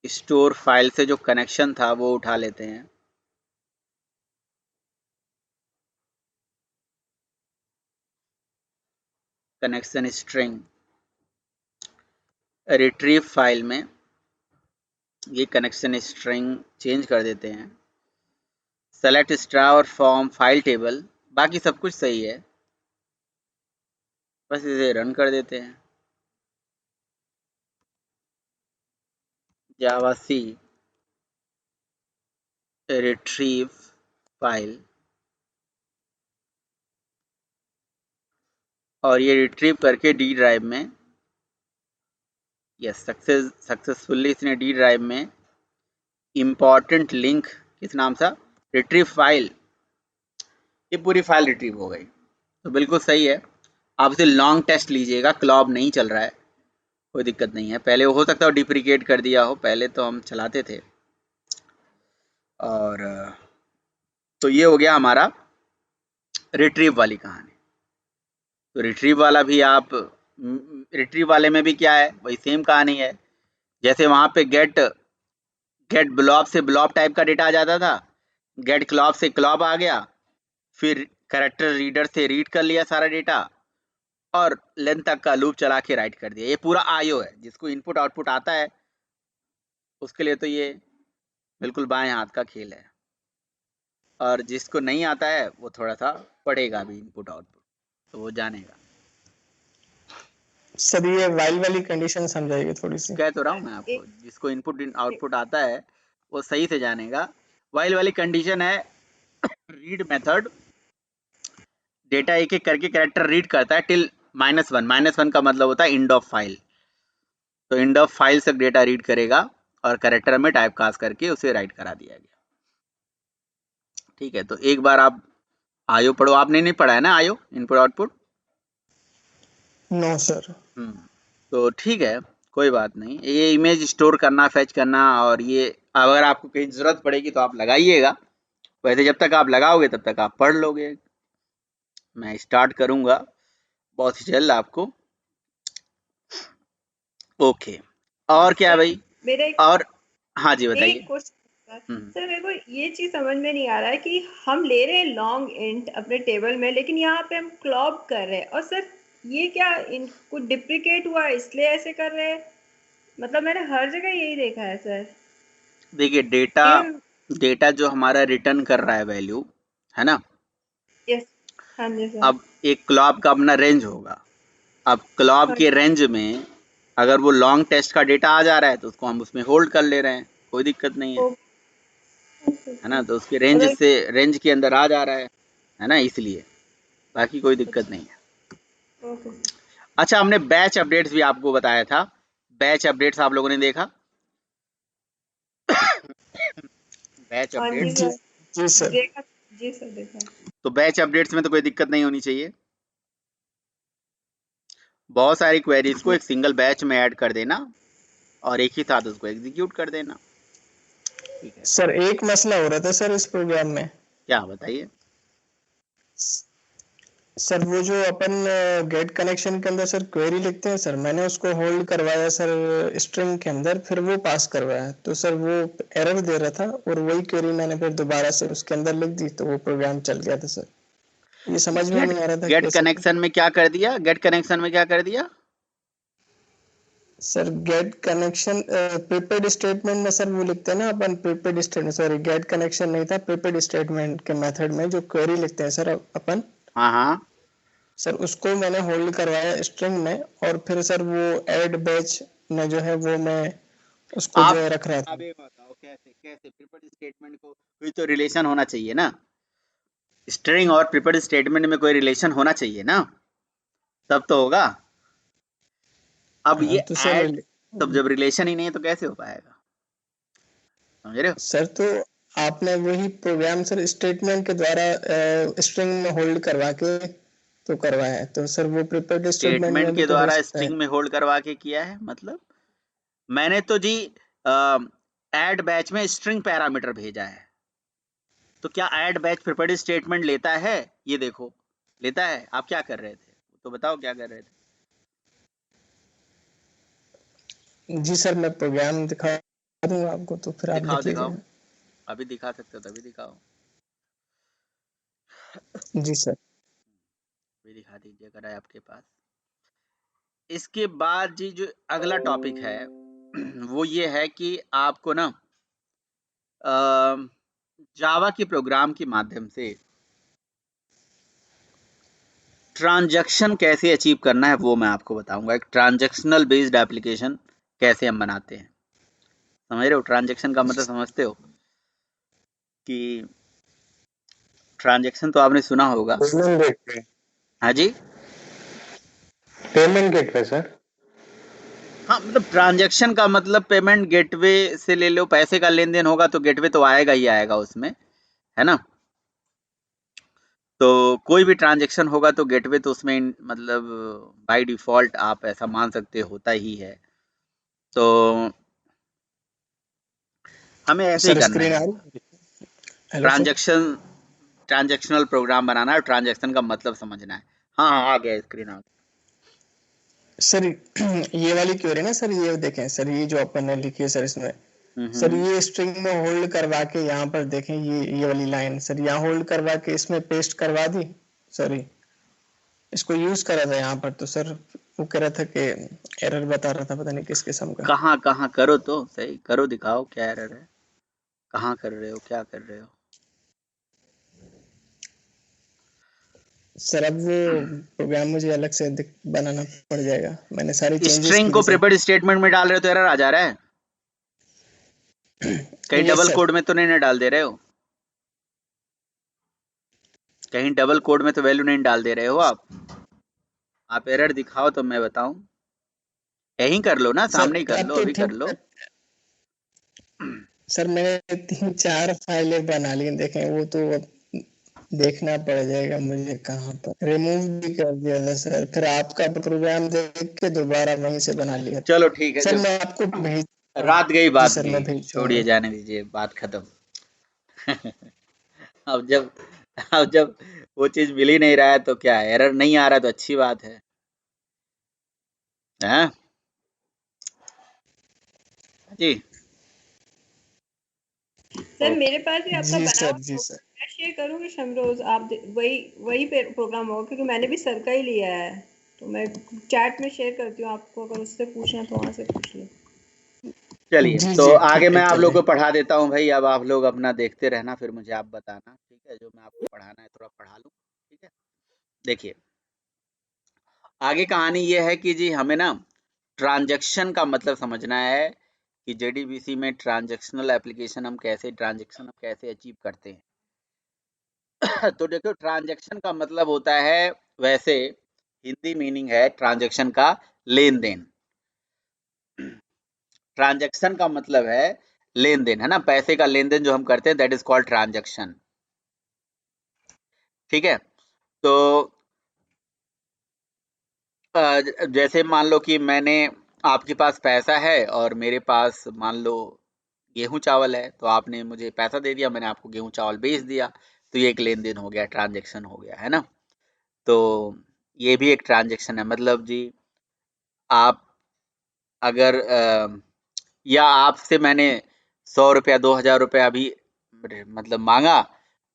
S2: स्टोर फाइल से जो कनेक्शन था वो उठा लेते हैं। कनेक्शन स्ट्रिंग, रिट्रीव फाइल में ये कनेक्शन स्ट्रिंग चेंज कर देते हैं। सेलेक्ट स्टार और फॉर्म फाइल टेबल, बाकी सब कुछ सही है, बस इसे रन कर देते हैं। जावाc retrieve फाइल, और ये रिट्रीव करके डी ड्राइव में, यस सक्सेसफुली इसने डी ड्राइव में इम्पॉर्टेंट लिंक किस नाम सा, रिट्रीव फाइल, ये पूरी फाइल रिट्रीव हो गई। तो बिल्कुल सही है, आप इसे लॉन्ग टेस्ट लीजिएगा, क्लॉब नहीं चल रहा है, कोई दिक्कत नहीं है। पहले हो सकता है डिप्रिकेट कर दिया हो, पहले तो हम चलाते थे। और तो ये हो गया हमारा रिट्रीव वाली कहानी। तो रिट्रीव वाला भी आप, रिट्रीव वाले में भी क्या है, वही सेम कहानी है। जैसे वहाँ पे गेट ब्लॉब से ब्लॉब टाइप का डेटा आ जाता था, गेट क्लॉब से क्लॉब आ गया, फिर कैरेक्टर रीडर से रीड कर लिया सारा डेटा और लेंथ तक का लूप चला के राइट कर दिया। ये पूरा आईओ है, जिसको इनपुट आउटपुट आता है उसके लिए तो ये बिल्कुल बाएं हाथ का खेल है, और जिसको नहीं आता है वो थोड़ा सा पढ़ेगा भी इनपुट आउटपुट, तो वो जानेगा।
S6: सर ये वाइल वाली कंडीशन समझाइए थोड़ी सी।
S2: कह तो रहा हूँ मैं आपको, जिसको इनपुट आउटपुट आता है वो सही से जानेगा। वाइल वाली कंडीशन है रीड मेथड, डेटा एक एक करके कैरेक्टर रीड करता है टिल -1 का मतलब होता है एंड ऑफ फाइल। तो एंड ऑफ फाइल तक डेटा रीड करेगा और कैरेक्टर में टाइप कास्ट करके उसे राइट करा दिया गया। ठीक है, तो एक बार आप आईओ पढ़ो। आपने नहीं पढ़ा है ना IO, input output?
S6: No sir.
S2: तो ठीक है, कोई बात नहीं। ये इमेज स्टोर करना, फेच करना, और ये अगर आपको कहीं जरूरत पड़ेगी तो आप लगाइएगा, वैसे जब तक आप लगाओगे तब तक आप पढ़ लोगे। मैं स्टार्ट करूंगा बहुत ही जल्द आपको। ओके, और क्या भाई?
S4: मेरे
S2: और हाँ जी बताइए।
S4: एक क्वेश्चन सर, मेरे को ये चीज समझ में नहीं आ रहा है कि हम ले रहे हैं लॉन्ग इंट अपने टेबल में, लेकिन यहाँ पे हम क्लॉब कर रहे हैं, और सर ये क्या इनको डिप्रिकेट हुआ इसलिए ऐसे कर रहे हैं? मतलब मैंने हर जगह यही देखा है सर।
S2: देखिए डेटा जो हमारा रिटर्न कर रहा है वैल्यू, है ना?
S4: यस, हाँ जी सर।
S2: अब एक क्लॉब का अपना रेंज होगा। अब क्लॉब के रेंज में अगर वो लॉन्ग टेस्ट का डेटा आ जा रहा है तो उसको हम उसमें होल्ड कर ले रहे हैं, कोई दिक्कत नहीं है ना? तो उसके रेंज के अंदर आ जा रहा है ना, इसलिए, बाकी कोई दिक्कत नहीं है। अच्छा, हमने बैच अपडेट्स भी आपको बताया था। बैच अपडेट्स आप लोगों ने देखा? Batch updates?
S6: जी सर।
S4: देखा।
S2: तो बैच अपडेट्स में तो कोई दिक्कत नहीं होनी चाहिए। बहुत सारी क्वेरीज को एक सिंगल बैच में ऐड कर देना और एक ही साथ उसको एग्जीक्यूट कर देना। ठीक है
S6: सर, एक मसला हो रहा था सर इस प्रोग्राम में।
S2: क्या बताइए?
S6: सर वो जो अपन गेट कनेक्शन के अंदर सर क्वेरी लिखते हैं सर, मैंने उसको होल्ड करवाया सर स्ट्रिंग के अंदर, फिर वो पास करवाया, तो सर वो एरर दे रहा था, और वही क्वेरी मैंने फिर दोबारा से उसके अंदर लिख दी तो वो प्रोग्राम चल गया था सर। ये समझ में नहीं आ रहा था
S2: गेट कनेक्शन में क्या कर दिया? गेट कनेक्शन में क्या कर दिया
S6: sir? Get connection prepaid statement में सर वो लिखते हैं ना अपन, prepaid statement, sorry get connection नहीं था, प्रीपेड स्टेटमेंट के मेथड में जो क्वेरी लिखते हैं सर अपन,
S2: हाँ
S6: सर उसको मैंने होल्ड करवाया स्ट्रिंग में, और फिर सर वो ऐड बैच में जो है वो मैं उसको जो है रख रहा था।
S2: अब ये बताओ कैसे प्रीपेड स्टेटमेंट को कोई तो रिलेशन होना चाहिए ना, स्ट्रिंग और प्रीपेड स्टेटमेंट में कोई रिलेशन होना चाहिए ना, तब तो होगा। अब ये
S6: तो सर
S2: ऐड, तब जब रिलेशन ही नहीं है तो कैसे हो पाएगा? समझ रहे हो
S6: सर? तो आपने वही प्रोग्राम सर स्टेटमेंट के द्वारा स्ट्रिंग में होल्ड करवा के तो करवाया है, तो सर वो प्रीपेड
S2: स्टेटमेंट के द्वारा स्ट्रिंग में होल्ड करवा के किया है? मतलब मैंने तो जी ऐड बैच में स्ट्रिंग पैरामीटर भेजा है, तो क्या ऐड बैच प्रीपेड स्टेटमेंट लेता है? ये देखो लेता है। आप क्या कर रहे थे तो बताओ, क्या कर रहे थे?
S6: जी सर, मैं प्रोग्राम दिखा दूंगा आपको, तो फिर आप
S2: दिखाओ
S6: देख लीजिएगा।
S2: अभी दिखा सकते हो तभी दिखाओ।
S6: जी सर,
S2: अभी दिखा दीजिए अगर है आपके पास। इसके बाद जी जो अगला टॉपिक है वो ये है कि आपको ना जावा की प्रोग्राम के माध्यम से ट्रांजैक्शन कैसे अचीव करना है वो मैं आपको बताऊंगा। एक ट्रांजैक्शनल बेस्ड एप्लीकेशन कैसे हम बनाते हैं। समझ रहे हो? ट्रांजैक्शन का मतलब समझते हो कि ट्रांजैक्शन तो आपने सुना होगा।
S6: पेमेंट गेटवे,
S2: हाँ जी,
S6: पेमेंट गेटवे सर।
S2: हाँ मतलब ट्रांजैक्शन का मतलब पेमेंट गेटवे से ले लो, पैसे का लेन देन होगा तो गेटवे तो आएगा ही आएगा उसमें, है ना? तो कोई भी ट्रांजैक्शन होगा तो गेटवे तो उसमें मतलब बाय डिफॉल्ट आप ऐसा मान सकते हो होता ही है। तो हमें ऐसे ही
S6: सर
S2: करना
S6: स्क्रीन आ
S2: है,
S6: रही? Hello sir.
S2: ट्रांजैक्शनल प्रोग्राम बनाना है और ट्रांजैक्शन का मतलब समझना है। हाँ हाँ आ गया, स्क्रीन आ गया।
S6: सर ये वाली क्वेरी ना सर, ये देखें सर, ये जो अपन ने लिखी है सर इसमें, सर ये स्ट्रिंग में होल्ड करवा के यहाँ पर देखें, ये वाली लाइन सर यहाँ होल्ड करवा के इसमें पेस्ट करवा दी सर, इसको यूज करा था यहाँ पर, तो सर वो कह रहा था कि एरर बता रहा था, पता नहीं किस किस्म का।
S2: कहाँ कहाँ करो तो सही, करो दिखाओ क्या एरर है, कहाँ कर रहे हो, क्या कर रहे हो?
S6: सर अब वो प्रोग्राम मुझे अलग से बनाना पड़ जाएगा, मैंने सारी चेंजेस
S2: स्ट्रिंग
S6: की
S2: को
S6: थी सर।
S2: प्रिपेयर्ड स्टेटमेंट में डाल रहे हो तो एरर आ जा रहा है। कहीं
S6: Yes,
S2: डबल
S6: sir.
S2: कोड में तो नहीं ना डाल दे रहे हो? कहीं डबल कोड में तो वैल्यू नहीं डाल दे रहे हो आप एरर दिखाओ तो मैं बताऊं। यहीं कर लो ना,
S6: सर
S2: सामने ही कर
S6: अब
S2: लो,
S6: तो
S2: अभी कर
S6: ठीक
S2: लो।
S6: सर, मैंने 3-4 फाइलें बना ली, देखें वो तो अब देखना पड़ जाएगा मुझे कहाँ पर। रिमूव भी कर दिया था सर, फिर आपका प्रोग्राम देख के दोबारा वहीं से बना लिया।
S2: चलो ठीक है,
S6: सर
S2: जो
S6: मैं आपको भेज,
S2: रात गई
S6: जी
S2: बात
S6: सर मैं
S2: गई,
S6: भेज
S2: छोड़िए,
S6: दूंगा।
S2: जाने दीजिए, बात खत्म। अब जब वो चीज मिल ही नहीं रहा है तो क्या है, एरर नहीं आ रहा तो अच्छी बात है, हैं? जी
S4: सर मेरे पास ही आपका
S6: जी
S4: बना
S6: सर,
S4: हुआ
S6: जी सर।
S4: मैं शेयर करूंगी शमरोज, आप वही वही पे प्रोग्राम होगा, क्योंकि मैंने भी सर का ही लिया है, तो मैं चैट में शेयर करती हूँ आपको, अगर उससे पूछना तो वहां से पूछ लो।
S2: चलिए,
S6: जी
S2: तो
S6: जी
S2: आगे
S6: ठीक
S2: मैं
S6: है,
S2: आप लोगों
S6: चलिए।
S2: को पढ़ा देता हूँ भाई। अब आप लोग अपना देखते रहना, फिर मुझे आप बताना, ठीक है? जो मैं आपको पढ़ाना है थोड़ा पढ़ा लूँ, ठीक है? देखिए, आगे कहानी ये है कि जी हमें ना ट्रांजैक्शन का मतलब समझना है कि जेडीबीसी में ट्रांजैक्शनल एप्लीकेशन हम कैसे अचीव करते हैं। तो देखो, ट्रांजैक्शन का मतलब होता है, वैसे हिंदी मीनिंग है ट्रांजैक्शन का लेन देन। ट्रांजैक्शन का मतलब है लेन देन, है ना? पैसे का लेन देन जो हम करते हैं, दैट इज कॉल्ड ट्रांजैक्शन, ठीक है? तो जैसे मान लो कि मैंने, आपके पास पैसा है और मेरे पास मान लो गेहूं चावल है, तो आपने मुझे पैसा दे दिया, मैंने आपको गेहूं चावल बेच दिया, तो ये एक लेन देन हो गया, ट्रांजैक्शन हो गया, है ना? तो ये भी एक ट्रांजैक्शन है। मतलब जी आप अगर या आपसे मैंने 100 रुपया 2000 रुपया अभी मतलब मांगा,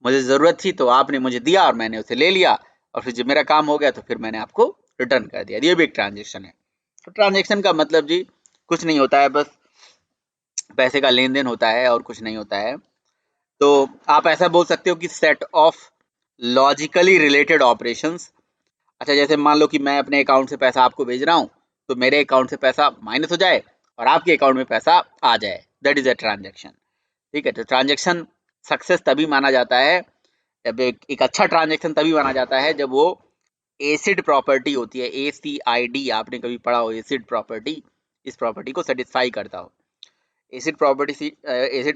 S2: मुझे ज़रूरत थी तो आपने मुझे दिया और मैंने उसे ले लिया, और फिर जब मेरा काम हो गया तो फिर मैंने आपको रिटर्न कर दिया, ये भी एक ट्रांजेक्शन है। तो ट्रांजेक्शन का मतलब जी कुछ नहीं होता है, बस पैसे का लेन देन होता है और कुछ नहीं होता है। तो आप ऐसा बोल सकते हो कि set of logically related operations. अच्छा, जैसे मान लो कि मैं अपने अकाउंट से पैसा आपको भेज रहा हूँ, तो मेरे अकाउंट से पैसा माइनस हो जाए और आपके अकाउंट में पैसा आ जाए, दैट इज अ ट्रांजेक्शन, ठीक है? तो ट्रांजेक्शन सक्सेस तभी माना जाता है, जब एक अच्छा ट्रांजेक्शन तभी माना जाता है जब वो एसिड प्रॉपर्टी होती है, ACID, आपने कभी पढ़ा हो एसिड प्रॉपर्टी, इस प्रॉपर्टी को सेटिस्फाई करता हो। एसिड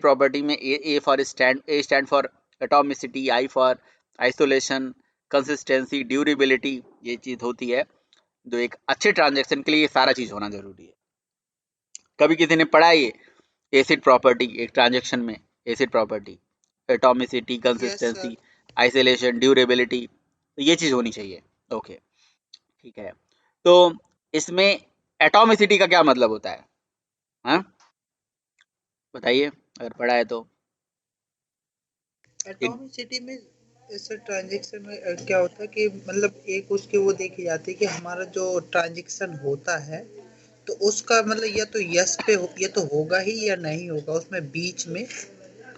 S2: प्रॉपर्टी में A stand for atomicity, I for isolation, consistency, durability, ये चीज होती है। जो एक अच्छे ट्रांजेक्शन के लिए ये सारा चीज होना जरूरी है। कभी किसी ने पढ़ा ये एसिड प्रॉपर्टी एक ट्रांजेक्शन में? Acid property, atomicity,
S1: yes sir.
S2: Consistency, isolation, durability, तो ये चीज होनी चाहिए। ओके, ठीक है। तो इसमें एटॉमिसिटी का क्या मतलब होता है, हाँ बताइए, अगर पढ़ा है तो।
S1: एटॉमिसिटी में ऐसे ट्रांजैक्शन में क्या होता है कि मतलब एक उसके वो देखी जाती है कि हमारा जो ट्रांजैक्शन होता है तो उसका मतलब या तो यस पे या तो होगा ही या नहीं होगा, उसमें बीच में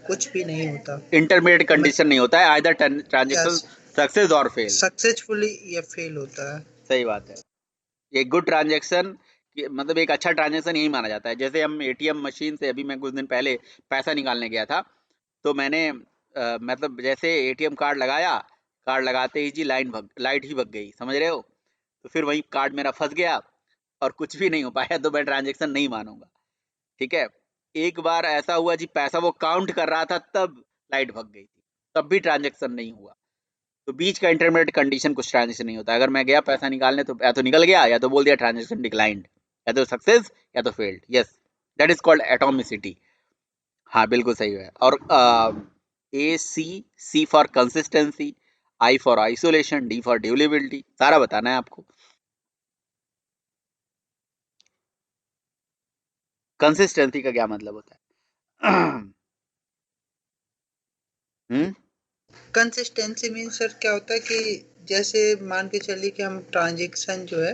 S1: कुछ भी नहीं होता,
S2: इंटरमीडिएट कंडीशन नहीं होता है, आइदर ट्रांजेक्शन सक्सेस और फेल,
S1: सक्सेसफुली या फेल होता है।
S2: सही बात है। ये गुड ट्रांजेक्शन मतलब एक अच्छा ट्रांजेक्शन यही माना जाता है। जैसे हम एटीएम मशीन से, अभी मैं कुछ दिन पहले पैसा निकालने गया था, तो मैंने मतलब जैसे एटीएम कार्ड लगाया, कार्ड लगाते ही जी लाइट ही भग गई, समझ रहे हो? तो फिर वही कार्ड मेरा फंस गया और कुछ भी नहीं हो पाया, तो मैं ट्रांजेक्शन नहीं मानूंगा। ठीक है, एक बार ऐसा हुआ जी, पैसा वो काउंट कर रहा था तब लाइट भग गई थी, तब भी ट्रांजेक्शन नहीं हुआ। तो बीच का इंटरमीडिएट कंडीशन कुछ ट्रांजेक्शन नहीं होता। अगर मैं गया पैसा निकालने तो या तो निकल गया या तो बोल दिया ट्रांजेक्शन डिक्लाइंड, या तो सक्सेस या तो failed. Yes, that is called atomicity. हाँ बिल्कुल सही है। और A C for consistency, I for isolation, D for durability, सारा बताना है आपको। कंसिस्टेंसी का क्या मतलब होता है?
S1: कंसिस्टेंसी मीन सर क्या होता है कि जैसे मान के चलिए कि हम ट्रांजेक्शन जो है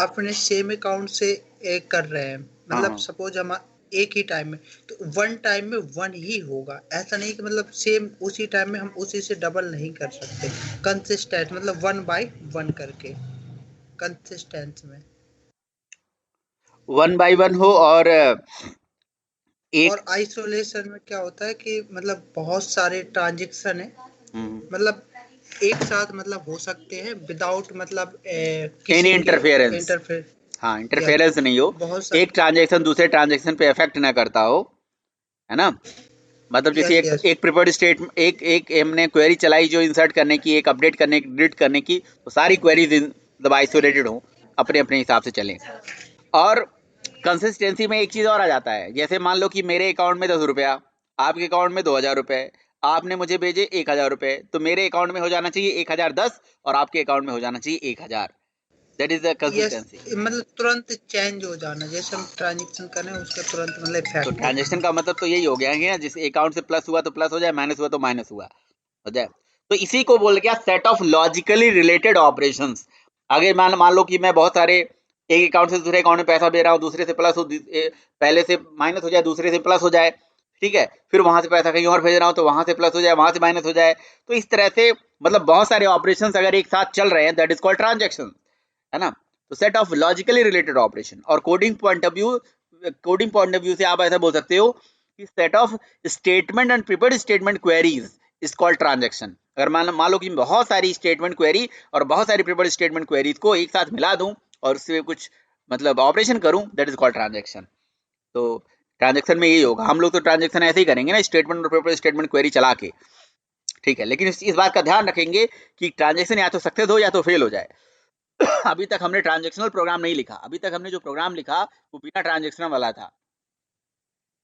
S1: अपने सेम अकाउंट से कर रहे हैं, मतलब
S2: हाँ।
S1: सपोज हम एक ही टाइम में, तो वन टाइम में वन ही होगा, ऐसा नहीं कि मतलब सेम उसी टाइम में हम उसी से डबल नहीं कर सकते। कंसिस्टेंट मतलब 1/1 करके कंसिस्टेंस में।
S2: 1/1 हो और एक।
S1: और आइसोलेशन में क्या होता है कि मतलब बहुत सारे ट्रांजेक्शन है, मतलब एक साथ मतलब हो सकते हैं विदाउट मतलब
S2: एनी
S1: किसी
S2: इंटरफेरेंस।
S1: इंटरफेयर।
S2: हाँ, इंटरफेरेंस नहीं हो,
S1: बहुत सारे।
S2: एक ट्रांजेक्शन दूसरे ट्रांजेक्शन पे इफेक्ट ना करता हो, है ना? मतलब जैसे
S1: यस यस
S2: एक प्रिफर्ड स्टेट, एक हमने क्वेरी चलाई जो इंसर्ट करने की, एक अपडेट करने की, डिलीट करने की, तो सारी क्वेरीज मतलब आइसोलेटेड हो, अपने अपने हिसाब से चलें। और कंसिस्टेंसी में एक चीज और आ जाता है, जैसे मान लो कि मेरे अकाउंट में 10 रुपया, आपके अकाउंट में 2000 रुपए, आपने मुझे भेजे 1000 रुपए, तो मेरे अकाउंट में हो जाना चाहिए 1010 और आपके अकाउंट में हो जाना चाहिए 1000। That is the
S1: yes,
S2: consistency.
S1: मतलब तुरंत चेंज हो जाना, जैसे हम ट्रांजेक्शन कर रहे हैं उसका तुरंत मतलब
S2: तो
S1: इफेक्ट हो
S2: ट्रांजेक्शन
S1: जाना।
S2: का मतलब तो यही हो गया है ना, जिस अकाउंट से प्लस हुआ तो प्लस हो जाए, माइनस हुआ तो माइनस हुआ हो जाए। तो इसी को बोल गया set of logically related operations. आगे मान लो कि मैं बहुत सारे, एक अकाउंट से दूसरे अकाउंट में पैसा दे रहा हूँ, दूसरे से प्लस हो, पहले से माइनस हो जाए, दूसरे से प्लस हो जाए, ठीक है, फिर वहां से पैसा कहीं और भेज रहा हूँ तो वहां से प्लस हो जाए, वहां से माइनस हो जाए। तो इस तरह से मतलब बहुत सारे ऑपरेशंस अगर एक साथ चल रहे हैं, दैट इज कॉल्ड ट्रांजेक्शन, है ना? तो set of logically related operation. और कोडिंग पॉइंट ऑफ व्यू से आप ऐसा बोल सकते हो कि set of statement and prepared statement queries is called transaction. अगर मान लो कि बहुत सारी स्टेटमेंट क्वेरी और बहुत सारी प्रिपेयर्ड स्टेटमेंट क्वेरीज को एक साथ मिला दूं और उससे कुछ मतलब ऑपरेशन करूं, दैट इज कॉल्ड ट्रांजैक्शन। तो ट्रांजैक्शन में यही होगा। हम लोग तो ट्रांजैक्शन ऐसे ही करेंगे ना, स्टेटमेंट और प्रिपेयर्ड स्टेटमेंट क्वेरी चला के, ठीक है, लेकिन इस बात का ध्यान रखेंगे कि ट्रांजैक्शन या तो सक्सेस हो या तो फेल हो जाए। अभी तक हमने ट्रांजैक्शनल प्रोग्राम नहीं लिखा, अभी तक हमने जो प्रोग्राम लिखा वो बिना ट्रांजैक्शनल वाला था।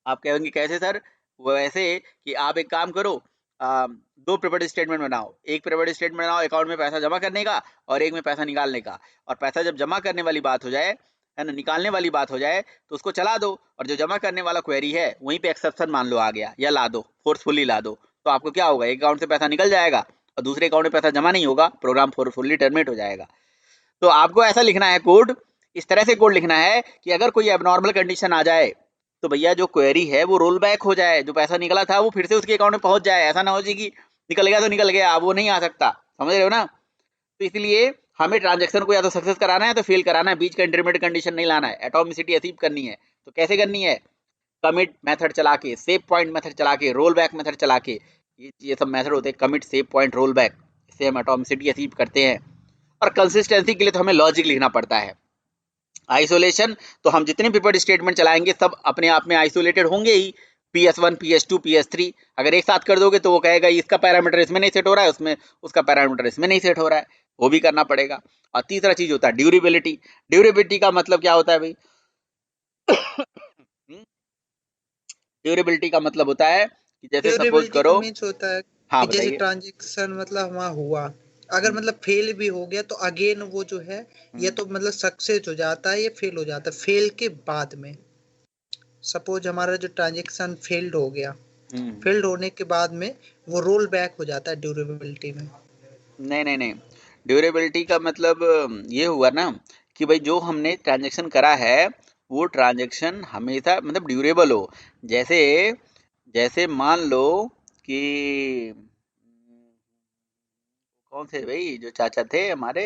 S2: आप कहेंगे कैसे सर? वो ऐसे कि आप एक काम करो, दो प्रिपेयर्ड स्टेटमेंट बनाओ, एक प्रिपेयर्ड स्टेटमेंट बनाओ अकाउंट में पैसा जमा करने का और एक में पैसा निकालने का, और पैसा जब जमा करने वाली बात हो जाए, है ना, निकालने वाली बात हो जाए, तो उसको चला दो, और जो जमा करने वाला क्वेरी है वहीं पे एक्सेप्शन मान लो आ गया, या ला दो, फोर्सफुली ला दो, तो आपको क्या होगा, एक अकाउंट से पैसा निकल जाएगा और दूसरे अकाउंट में पैसा जमा नहीं होगा, प्रोग्राम फोर्सफुली टर्मिनेट हो जाएगा। तो आपको ऐसा लिखना है कोड, इस तरह से कोड लिखना है कि अगर कोई एबनॉर्मल कंडीशन आ जाए तो भैया जो क्वेरी है वो रोल बैक हो जाए, जो पैसा निकला था वो फिर से उसके अकाउंट में पहुंच जाए। ऐसा ना हो जी कि निकल गया तो निकल गया, अब वो नहीं आ सकता, समझ रहे हो ना? तो इसलिए हमें ट्रांजेक्शन को या तो सक्सेस कराना है तो फेल कराना है, बीच का इंटरमीडिएट कंडीशन नहीं लाना है, एटॉमिसिटी अचीव करनी है। तो कैसे करनी है? कमिट मेथड चला के, सेव पॉइंट मेथड चला के, रोल बैक मेथड चला के, ये सब मेथड होते हैं, commit, save point, roll back, इससे हम एटॉमिसिटी अचीव करते हैं। और कंसिस्टेंसी के लिए तो हमें लॉजिक लिखना पड़ता है। आइसोलेशन तो हम जितने प्रिपेयर्ड स्टेटमेंट चलाएंगे सब अपने आप में आइसोलेटेड होंगे ही, PS1 PS2 PS3 अगर एक साथ कर दोगे तो वो कहेगा इसका पैरामीटर इसमें नहीं सेट हो रहा है, उसमें उसका पैरामीटर इसमें नहीं सेट हो रहा है, वो भी करना पड़ेगा। और तीसरा चीज होता है ड्यूरेबिलिटी। ड्यूरेबिलिटी का मतलब क्या होता है भाई? ड्यूरेबिलिटी का मतलब होता है कि जैसे सपोज
S1: ड्यूरेबिलिटी का
S2: करो,
S1: मीन्स होता है
S2: हाँ
S1: कि जैसे
S2: बताइए।
S1: ट्रांजेक्शन मतलब वहाँ हुआ, अगर मतलब फेल भी हो गया तो अगेन वो जो है ये तो मतलब सक्सेस हो जाता है, ये फेल हो जाता है फेल के बाद में। सपोज हमारा जो ट्रांजेक्शन फेल्ड हो गया, फेल्ड होने के बाद में वो रोल बैक हो जाता है ड्यूरेबिलिटी में।
S2: नहीं नहीं नहीं, ड्यूरेबिलिटी का मतलब ये हुआ ना कि भाई जो हमने ट्रांजेक्शन करा है वो ट्रांजेक्शन हमेशा मतलब ड्यूरेबल हो। जैसे जैसे मान लो कि कौन थे भाई जो चाचा थे हमारे,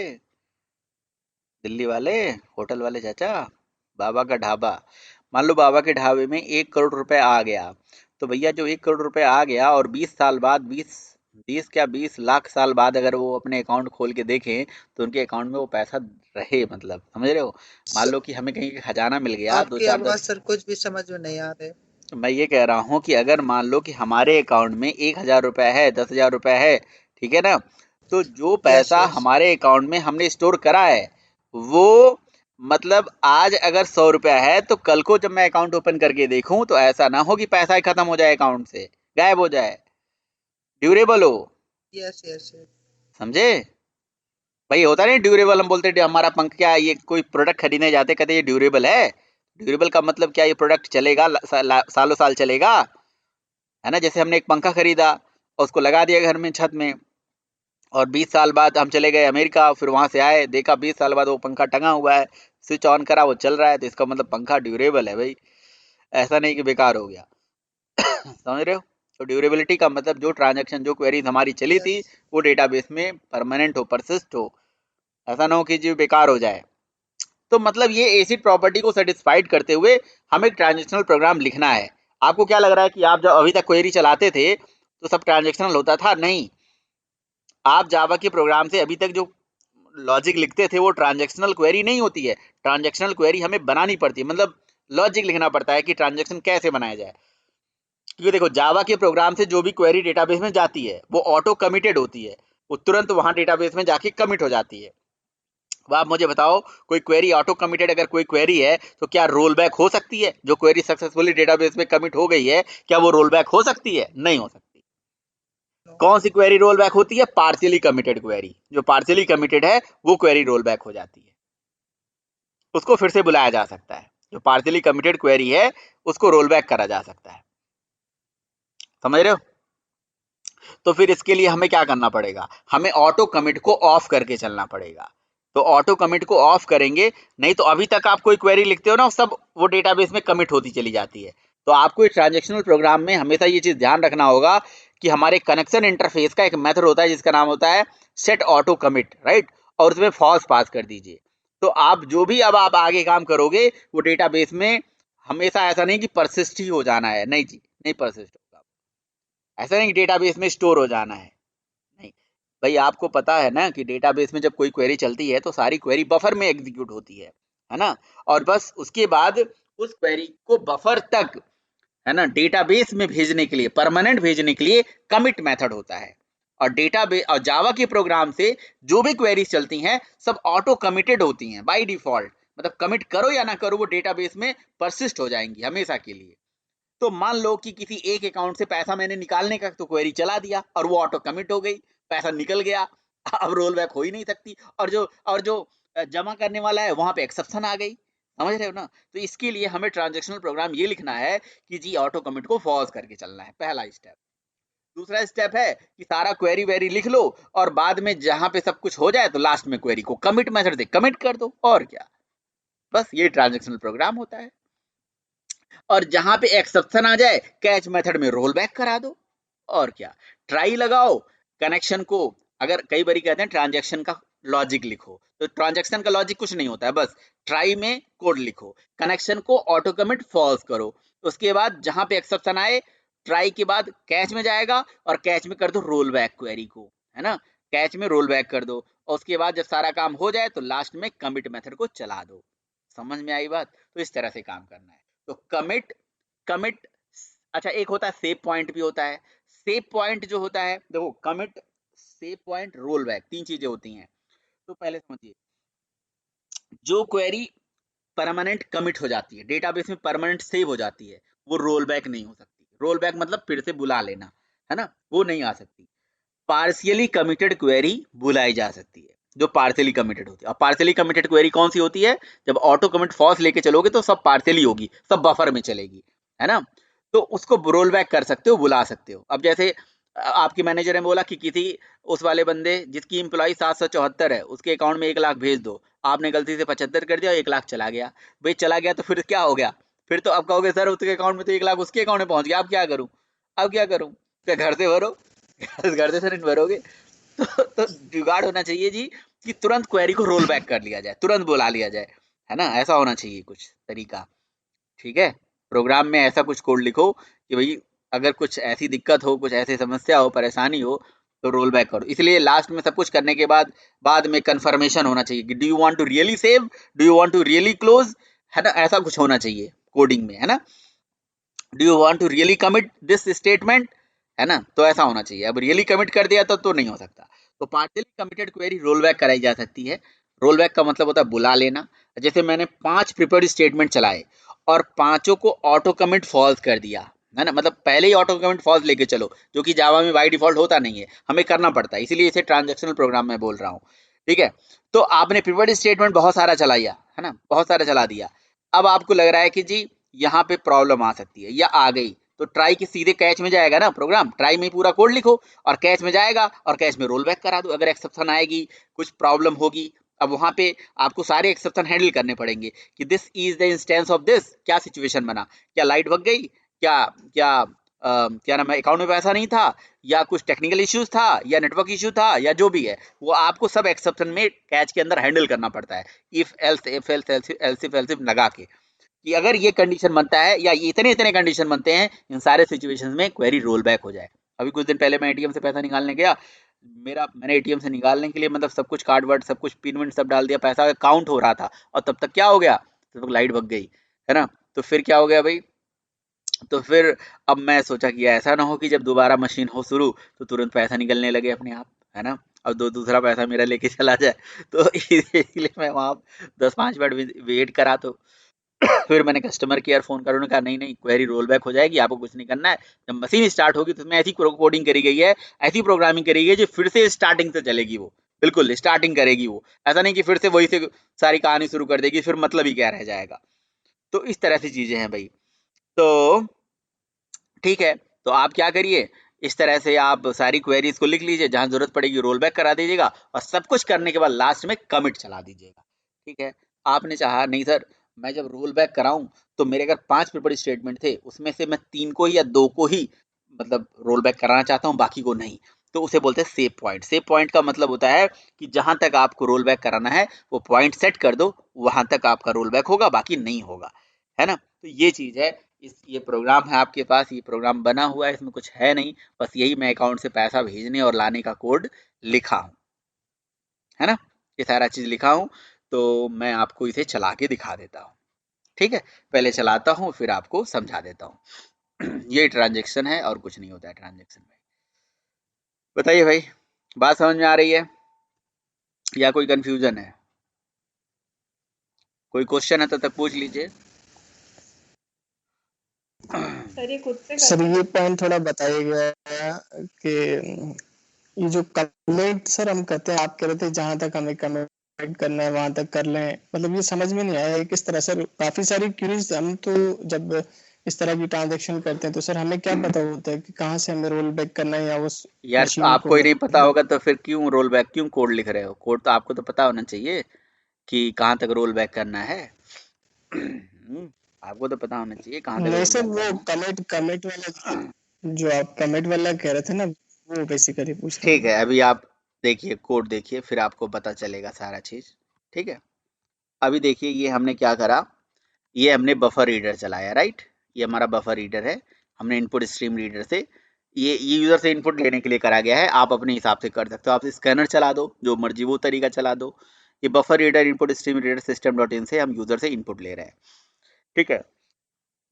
S2: दिल्ली वाले होटल वाले चाचा, बाबा का ढाबा, मान लो बाबा के ढाबे में 1 करोड़ रुपए आ गया, तो भैया जो 1 करोड़ रुपए आ गया और 20 साल बाद 20 लाख साल बाद अगर वो अपने अकाउंट खोल के देखें तो उनके अकाउंट में वो पैसा रहे, मतलब समझ रहे हो। मान लो कि हमें कहीं का खजाना मिल गया, दो
S1: आपकी
S2: चार
S1: आवाज
S2: दस,
S1: सर कुछ भी समझ में नहीं आ रहे।
S2: मैं ये कह रहा हूँ कि अगर मान लो कि हमारे अकाउंट में 1,000 रुपए है, 10,000 रुपए है, ठीक है ना, तो जो
S1: यस
S2: पैसा
S1: यस
S2: हमारे अकाउंट में हमने स्टोर करा है वो, मतलब आज अगर 100 रुपया है तो कल को जब मैं अकाउंट ओपन करके देखूं तो ऐसा ना हो कि पैसा ही खत्म हो जाए, अकाउंट से गायब हो जाए, ड्यूरेबल हो,
S1: यस यस यस।
S2: समझे भाई। होता नहीं ड्यूरेबल, हम बोलते हमारा पंख, क्या ये कोई प्रोडक्ट खरीदने जाते कहते ये ड्यूरेबल है, ड्यूरेबल का मतलब क्या, ये प्रोडक्ट चलेगा, सालों साल चलेगा, है ना। जैसे हमने एक पंखा खरीदा और उसको लगा दिया घर में छत में, और 20 साल बाद हम चले गए अमेरिका, फिर वहां से आए, देखा 20 साल बाद वो पंखा टंगा हुआ है, स्विच ऑन करा वो चल रहा है, तो इसका मतलब पंखा ड्यूरेबल है भाई, ऐसा नहीं कि बेकार हो गया। समझ रहे हो। तो ड्यूरेबिलिटी का मतलब जो ट्रांजैक्शन, जो क्वेरीज हमारी चली थी
S1: यस
S2: वो डेटाबेस में परमानेंट हो, परसिस्ट हो, ऐसा ना हो कि जो बेकार हो जाए। तो मतलब ये एसिड प्रॉपर्टी को सेटिस्फाइड करते हुए हमें ट्रांजेक्शनल प्रोग्राम लिखना है। आपको क्या लग रहा है कि आप जब अभी तक क्वेरी चलाते थे तो सब ट्रांजेक्शनल होता था? नहीं, आप जावा के प्रोग्राम से अभी तक जो लॉजिक लिखते थे वो ट्रांजैक्शनल क्वेरी नहीं होती है। ट्रांजैक्शनल क्वेरी हमें बनानी पड़ती है, मतलब लॉजिक लिखना पड़ता है कि ट्रांजैक्शन कैसे बनाया जाए। क्योंकि देखो जावा के प्रोग्राम से जो भी क्वेरी डेटाबेस में जाती है वो ऑटो कमिटेड होती है, वो तुरंत वहां डेटाबेस में जाके कमिट हो जाती है। अब आप मुझे बताओ, कोई क्वेरी ऑटो कमिटेड अगर कोई क्वेरी है तो क्या रोल बैक हो सकती है? जो क्वेरी सक्सेसफुली डेटाबेस में कमिट हो गई है, क्या वो रोल बैक हो सकती है? नहीं हो सकती। कौन सी क्वेरी रोल बैक होती है? Partially committed query. जो पार्शियली कमिटेड है वो क्वेरी रोल बैक हो जाती है, उसको फिर से बुलाया जा सकता है। जो पार्शियली कमिटेड क्वेरी है उसको रोल बैक करा जा सकता है, समझ रहे हो। तो फिर इसके लिए हमें क्या करना पड़ेगा? हमें ऑटो कमिट को ऑफ करके चलना पड़ेगा। तो ऑटो कमिट को ऑफ करेंगे, नहीं तो अभी तक आप कोई क्वेरी लिखते हो ना, सब वो डेटाबेस में कमिट होती चली जाती है। तो आपको इस ट्रांजेक्शनल प्रोग्राम में हमेशा ये चीज ध्यान रखना होगा कि हमारे कनेक्शन इंटरफेस का एक मेथड होता है जिसका नाम होता है सेट ऑटो कमिट, राइट, और उसमें फॉल्स पास कर दीजिए। तो आप जो भी अब आप आगे काम करोगे वो डेटाबेस में हमेशा ऐसा नहीं कि परसिस्ट ही हो जाना है, नहीं जी, नहीं परसिस्ट होगा। ऐसा नहीं कि डेटाबेस में स्टोर हो जाना है, नहीं भाई। आपको पता है ना कि डेटाबेस में जब कोई क्वेरी चलती है तो सारी क्वेरी बफर में एग्जीक्यूट होती है ना, और बस उसके बाद उस क्वेरी को बफर तक, है ना, डेटाबेस में भेजने के लिए, परमानेंट भेजने के लिए कमिट मेथड होता है। और डेटाबेस और जावा के प्रोग्राम से जो भी क्वेरीज चलती हैं सब ऑटो कमिटेड होती हैं बाय डिफॉल्ट, मतलब कमिट करो या ना करो वो डेटाबेस में परसिस्ट हो जाएंगी हमेशा के लिए। तो मान लो कि किसी एक अकाउंट से पैसा मैंने निकालने का तो क्वेरी चला दिया और वो ऑटो कमिट हो गई, पैसा निकल गया, अब रोल बैक हो ही नहीं सकती, और जो जमा करने वाला है वहां पे एक्सेप्शन आ गई, समझ रहे हो ना। तो इसके लिए हमें ट्रांजैक्शनल प्रोग्राम ये लिखना है कि जी ऑटो कमिट को फॉल्स करके चलना है, पहला स्टेप। दूसरा स्टेप है कि सारा क्वेरी वेरी लिख लो और बाद में जहां पे सब कुछ हो जाए तो लास्ट में क्वेरी को कमिट मेथड से कमिट कर दो, और क्या, बस ये ट्रांजैक्शनल प्रोग्राम होता है। और जहां पे एक्सेप्शन आ जाए कैच मेथड में रोल बैक करा दो, और क्या। ट्राई लगाओ कनेक्शन को, अगर कई बार कहते हैं ट्रांजैक्शन का लॉजिक लिखो, तो ट्रांजैक्शन का लॉजिक कुछ नहीं होता है, बस ट्राई में कोड लिखो, कनेक्शन को ऑटो कमिट फॉल्स करो, उसके बाद जहां पे एक्सेप्शन आए ट्राई के बाद कैच में जाएगा और कैच में कर दो रोल बैक क्वेरी को, है ना, कैच में रोल बैक कर दो, और उसके बाद जब सारा काम हो जाए तो लास्ट में कमिट मेथड को चला दो। समझ में आई बात? तो इस तरह से काम करना है। तो कमिट, कमिट, अच्छा एक होता है सेव पॉइंट भी होता है। सेव पॉइंट जो होता है, देखो commit, save point, roll back, तीन चीजें होती हैं। तो पहले समझिए, जो क्वेरी परमानेंट कमिट हो जाती है, डेटाबेस में परमानेंट सेव हो जाती है, वो रोल बैक नहीं हो सकती। रोल बैक मतलब फिर से बुला लेना, है ना, वो नहीं आ सकती। पार्शियली कमिटेड क्वेरी बुलाई जा सकती है, जो पार्शियली कमिटेड होती है। और पार्शियली कमिटेड क्वेरी कौन सी होती है? जब ऑटो कमिट फॉल्स लेके चलोगे तो सब पार्शियली होगी, सब बफर में चलेगी, है ना, तो उसको रोल बैक कर सकते हो, बुला सकते हो। अब जैसे आपके मैनेजर ने बोला कि किसी उस वाले बंदे जिसकी एम्प्लॉय 774 है उसके अकाउंट में 1 लाख भेज दो, आपने गलती से 75 कर दिया, 1 लाख चला गया। भाई चला गया तो फिर क्या हो गया? फिर तो आप कहोगे सर उसके अकाउंट में तो 1 लाख उसके अकाउंट में पहुंच गया, अब क्या करूं? अब क्या करूं? क्या घर से भरो? घर से नहीं भरोगे। तो जुगाड़ होना चाहिए जी कि तुरंत क्वेरी को रोल बैक कर लिया जाए, तुरंत बुला लिया जाए। है ना, ऐसा होना चाहिए कुछ तरीका। ठीक है, प्रोग्राम में ऐसा कुछ कोड लिखो कि भाई अगर कुछ ऐसी दिक्कत हो, कुछ ऐसी समस्या हो, परेशानी हो, तो रोल बैक करो। इसलिए लास्ट में सब कुछ करने के बाद में कंफर्मेशन होना चाहिए कि do you want to really save, do you want to really close, है ना, ऐसा कुछ होना चाहिए कोडिंग में, है ना। Do you want to really commit this statement, है ना, तो ऐसा होना चाहिए। अब रियली कमिट कर दिया तो नहीं हो सकता। तो partially committed query roll back कराई जा सकती है। रोल बैक का मतलब होता है बुला लेना। जैसे मैंने 5 प्रिपेयर्ड स्टेटमेंट चलाए और पांचों को ऑटो कमिट फॉल्स कर दिया, है ना, मतलब पहले ही ऑटो कमिट फॉल्स लेके चलो, जो कि जावा में बाय डिफॉल्ट होता नहीं है, हमें करना पड़ता है, इसीलिए इसे ट्रांजैक्शनल प्रोग्राम में बोल रहा हूँ। ठीक है, तो आपने प्रिपेयर्ड स्टेटमेंट बहुत सारा चलाया, है ना, बहुत सारा चला दिया। अब आपको लग रहा है कि जी यहाँ पे प्रॉब्लम आ सकती है या आ गई, तो ट्राई के सीधे कैच में जाएगा ना प्रोग्राम। ट्राई में पूरा कोड लिखो और कैच में जाएगा और कैच में रोल बैक करा दो। अगर एक्सेप्शन आएगी, कुछ प्रॉब्लम होगी, अब वहां पे आपको सारे एक्सेप्शन हैंडल करने पड़ेंगे कि this is the instance of this, क्या सिचुएशन बना, क्या लाइट भग गई, क्या क्या क्या नाम है, अकाउंट में पैसा नहीं था, या कुछ टेक्निकल इश्यूज था, या नेटवर्क इश्यू था, या जो भी है वो आपको सब एक्सेप्शन में कैच के अंदर हैंडल करना पड़ता है। If else if else else if लगा के कि अगर ये कंडीशन बनता है या ये इतने इतने कंडीशन बनते हैं, इन सारे सिचुएशंस में क्वेरी रोल बैक हो जाए। अभी कुछ दिन पहले मैं एटीएम से पैसा निकालने गया, मैंने एटीएम से निकालने के लिए मतलब सब कुछ कार्ड वर्ड सब कुछ पिन विन सब डाल दिया, पैसा काउंट हो रहा था, और तब तक क्या हो गया, तब तक लाइट भग गई, है ना। तो फिर क्या हो गया भाई, तो फिर अब मैं सोचा कि ऐसा ना हो कि जब दोबारा मशीन हो शुरू तो तुरंत पैसा निकलने लगे अपने आप, है ना, अब दूसरा पैसा मेरा लेके चला जाए। तो इसलिए मैं वहाँ 10-5 मिनट वेट करा। तो फिर मैंने कस्टमर केयर फोन कर, उन्होंने कहा नहीं नहीं क्वेरी रोल बैक हो जाएगी, आपको कुछ नहीं करना है। जब मशीन स्टार्ट होगी तो उसमें ऐसी कोडिंग करी गई है, ऐसी प्रोग्रामिंग करी गई है जो फिर से स्टार्टिंग से चलेगी, वो बिल्कुल स्टार्टिंग करेगी वो, ऐसा नहीं कि फिर से वही से सारी कहानी शुरू कर देगी, फिर मतलब ही क्या रह जाएगा। तो इस तरह से चीजें हैं भाई। तो ठीक है, तो आप क्या करिए, इस तरह से आप सारी क्वेरीज को लिख लीजिए, जहां जरूरत पड़ेगी रोल बैक करा दीजिएगा, और सब कुछ करने के बाद लास्ट में कमिट चला दीजिएगा। ठीक है, आपने चाहा नहीं सर मैं जब रोल बैक कराऊं तो मेरे अगर 5 पेपर स्टेटमेंट थे, उसमें से मैं 3 को ही या 2 को ही मतलब रोल बैक कराना चाहता हूं, बाकी को नहीं, तो उसे बोलते हैं सेव पॉइंट। सेव पॉइंट का मतलब होता है कि जहां तक आपको रोल बैक कराना है वो पॉइंट सेट कर दो, वहां तक आपका रोल बैक होगा, बाकी नहीं होगा, है ना। तो ये चीज है, ये प्रोग्राम है आपके पास, ये प्रोग्राम बना हुआ है, इसमें कुछ है नहीं, बस यही मैं अकाउंट से पैसा भेजने और लाने का कोड लिखा हूँ, है ना, ये सारा चीज लिखा हूँ। तो मैं आपको इसे चला के दिखा देता हूँ। ठीक है, पहले चलाता हूँ फिर आपको समझा देता हूँ। ये ट्रांजेक्शन है और कुछ नहीं होता है ट्रांजेक्शन में। बताइए भाई, बात समझ में आ रही है या कोई कंफ्यूजन है? कोई क्वेश्चन है तो तक पूछ लीजिए।
S4: सर ये खुद से
S6: सर
S4: करते हैं?
S6: ये पॉइंट थोड़ा बताइएगा कि ये जो कमिट सर हम कहते हैं, आप कह रहे थे जहां तक हमें कमिट करना है वहां तक कर लें, मतलब ये समझ में नहीं आया ये किस तरह। सर काफी सारी क्यूरीज, हम तो जब इस तरह की ट्रांजेक्शन करते हैं तो सर हमें क्या पता होता है कि कहाँ से हमें रोल बैक करना है या उस
S2: यार
S6: मशीन
S2: आपको
S6: को
S2: ही नहीं पता होगा तो फिर क्यों रोल बैक, क्यों कोड लिख रहे हो? कोड तो आपको तो पता होना चाहिए कि कहाँ तक रोल बैक करना है। आपको तो पता होना चाहिए कहाँ तक
S6: नहीं
S2: रोल
S6: सर,
S2: बैक
S6: वो
S2: करना
S6: कमिट वाला जो आप कमिट वाला कह रहे थे ना, वो बेसिकली पूछ
S2: है।
S6: रहा
S2: ठीक
S6: था।
S2: है, अभी आप देखिए कोड देखिए, फिर आपको पता चलेगा सारा चीज। ठीक है, अभी देखिए ये हमने क्या करा, ये हमने बफर रीडर चलाया, राइट, ये हमारा बफर रीडर है, हमने इनपुट स्ट्रीम रीडर से ये यूजर से इनपुट लेने के लिए करा गया है। आप अपने हिसाब से कर सकते हो, आप स्कैनर चला दो, जो मर्जी वो तरीका चला दो। ये buffer reader input stream reader system.in से हम यूजर से इनपुट ले रहे हैं। ठीक है,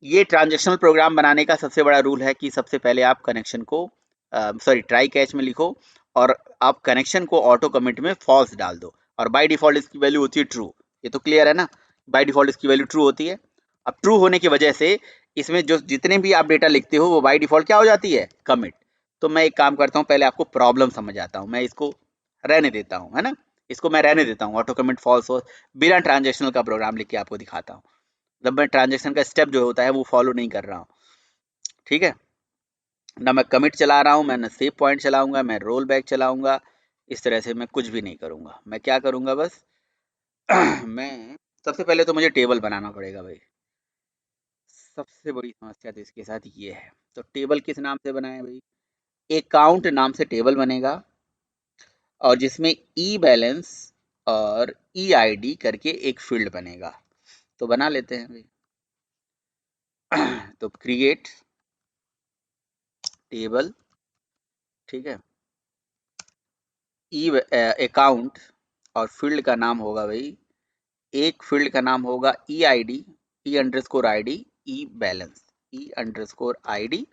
S2: ये ट्रांजेक्शनल प्रोग्राम बनाने का सबसे बड़ा रूल है कि सबसे पहले आप कनेक्शन को सॉरी ट्राई कैच में लिखो, और आप कनेक्शन को ऑटो कमिट में फॉल्स डाल दो, और बाय डिफॉल्ट इसकी वैल्यू होती है ट्रू। ये तो क्लियर है ना, बाय डिफॉल्ट इसकी वैल्यू ट्रू होती है। अब ट्रू होने की वजह से इसमें जो जितने भी आप डेटा लिखते हो वो बाय डिफॉल्ट क्या हो जाती है, कमिट। तो मैं एक काम करता हूँ, पहले आपको प्रॉब्लम समझ आता हूँ, मैं इसको रहने देता हूँ, है ना, इसको मैं रहने देता हूँ, ऑटो कमिट फॉल्स हो, बिना ट्रांजेक्शनल का प्रोग्राम लिख के आपको दिखाता हूँ। जब मैं ट्रांजेक्शन का स्टेप जो होता है वो फॉलो नहीं कर रहा हूँ। ठीक है ना, मैं कमिट चला रहा हूँ, मैं ना सेव पॉइंट चलाऊंगा, मैं रोल बैक चलाऊंगा, इस तरह से मैं कुछ भी नहीं करूंगा। मैं क्या करूंगा बस मैं सबसे पहले तो मुझे टेबल बनाना पड़ेगा भाई, सबसे बड़ी समस्या तो इसके साथ ये है। तो टेबल किस नाम से बनाए भाई, अकाउंट नाम से टेबल बनेगा, और जिसमें ई बैलेंस और EID करके एक फील्ड बनेगा, तो बना लेते हैं भाई। तो क्रिएट टेबल, ठीक है, अकाउंट और फील्ड का नाम होगा भाई, एक फील्ड का नाम होगा EID, E_ID, ई बैलेंस, E_ID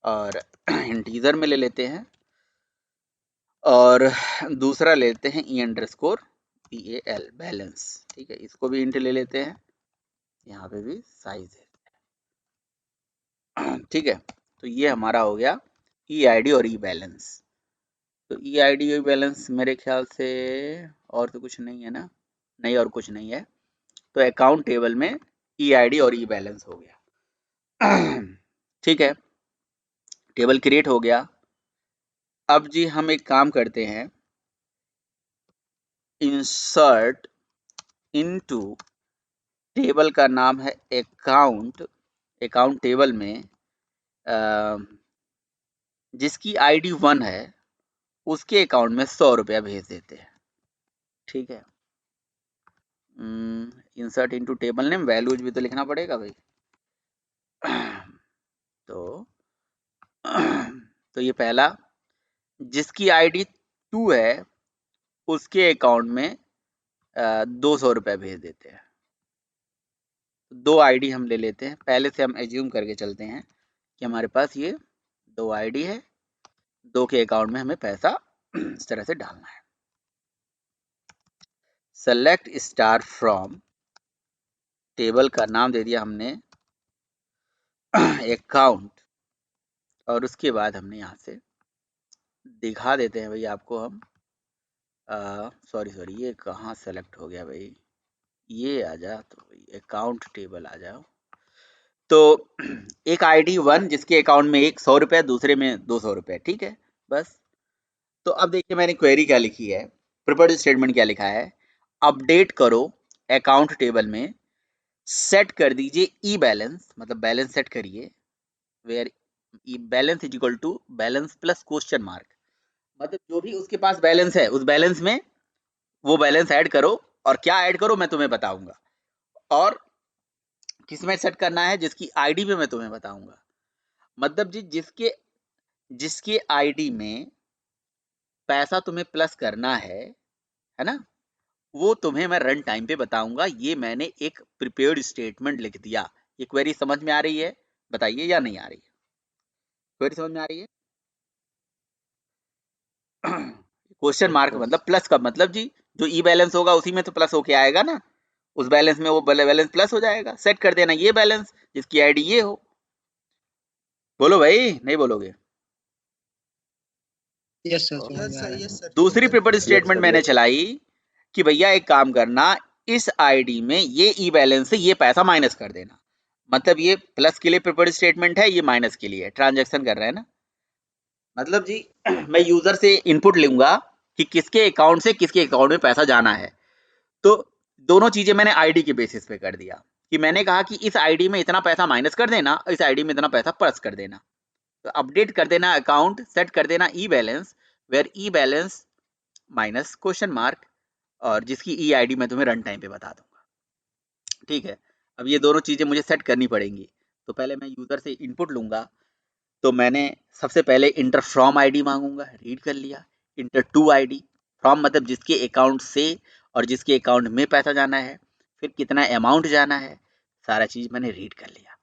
S2: और इंटीजर में ले लेते हैं, और दूसरा लेते हैं E_PAL बैलेंस, ठीक है, इसको भी इंट ले लेते हैं, यहाँ पे भी साइज है, ठीक है। तो ये हमारा हो गया EID और ई बैलेंस। तो EID और बैलेंस मेरे ख्याल से और तो कुछ नहीं है ना, नहीं और कुछ नहीं है, तो अकाउंट टेबल में EID और ई बैलेंस हो गया। ठीक है, टेबल क्रिएट हो गया। अब जी हम एक काम करते हैं, इंसर्ट इनटू, टेबल का नाम है अकाउंट, अकाउंट टेबल में जिसकी ID 1 है उसके अकाउंट में 100 रुपया भेज देते हैं, ठीक है। Insert into table name, values भी तो लिखना पड़ेगा भाई। तो ये पहला, जिसकी ID 2 है उसके अकाउंट में 200 रुपया भेज देते हैं। 2 ID हम ले लेते हैं, पहले से हम एज्यूम करके चलते हैं कि हमारे पास ये 2 ID है, 2 के अकाउंट में हमें पैसा इस तरह से डालना है। सेलेक्ट स्टार फ्रॉम, टेबल का नाम दे दिया हमने अकाउंट, और उसके बाद हमने यहाँ से दिखा देते हैं भाई आपको हम, सॉरी ये कहाँ सेलेक्ट हो गया भाई, ये आ जा, तो भाई अकाउंट टेबल आ जाओ। तो एक ID 1 जिसके अकाउंट में 100 रुपये, दूसरे में 200 रुपये, ठीक है बस। तो अब देखिए मैंने क्वेरी क्या लिखी है, प्रिफर्ड स्टेटमेंट क्या लिखा है, अपडेट करो अकाउंट टेबल में, सेट कर दीजिए ई बैलेंस, मतलब बैलेंस सेट करिए, where e balance is equal to balance plus question mark, मतलब जो भी उसके पास बैलेंस है उस बैलेंस में वो बैलेंस ऐड करो, और क्या ऐड करो मैं तुम्हें बताऊंगा, और किस में सेट करना है, जिसकी ID में मैं तुम्हें बताऊंगा। मतलब जी जिसके ID में पैसा तुम्हें प्लस करना है ना, वो तुम्हें मैं रन टाइम पे बताऊंगा। ये मैंने एक प्रिपेयर्ड स्टेटमेंट लिख दिया। ये क्वेरी समझ में आ रही है, बताइए या नहीं आ रही है? क्वेरी समझ में आ रही है? क्वेश्चन मार्क मतलब प्लस का मतलब जी, जो ई बैलेंस होगा उसी में तो प्लस होके आएगा ना, उस बैलेंस में वो बैलेंस प्लस हो जाएगा। सेट कर देना ये बैलेंस जिसकी ID ये हो। बोलो भाई, नहीं बोलोगे?
S5: यस सर, समझ में आ रहा है।
S2: दूसरी प्रिफर्ड स्टेटमेंट मैंने
S8: yes.
S2: चलाई कि भैया एक काम करना, इस ID में ये ई बैलेंस से ये पैसा माइनस कर देना। मतलब ये प्लस के लिए प्रिफर्ड स्टेटमेंट है, ये माइनस के लिए ट्रांजैक्शन कर रहे हैं ना। मतलब जी मैं यूजर से इनपुट लूंगा कि किसके अकाउंट से किसके अकाउंट में पैसा जाना है, तो दोनों चीजें मैंने ID के बेसिस पे कर दिया कि मैंने कहा कि इस ID में इतना पैसा माइनस कर देना, इस ID में इतना पैसा प्लस कर देना। तो अपडेट कर देना अकाउंट, सेट कर देना e balance, where e balance minus question mark, और जिसकी EID मैं तुम्हें रन टाइम पे बता दूंगा। ठीक है, अब ये दोनों चीजें मुझे सेट करनी पड़ेंगी। तो पहले मैं यूजर से इनपुट लूंगा, तो मैंने सबसे पहले इंटर फ्रॉम ID मांगूंगा, रीड कर लिया। इंटर टू ID, फ्रॉम मतलब जिसके अकाउंट से और जिसके अकाउंट में पैसा जाना है, फिर कितना अमाउंट जाना है, सारा चीज मैंने रीड कर लिया।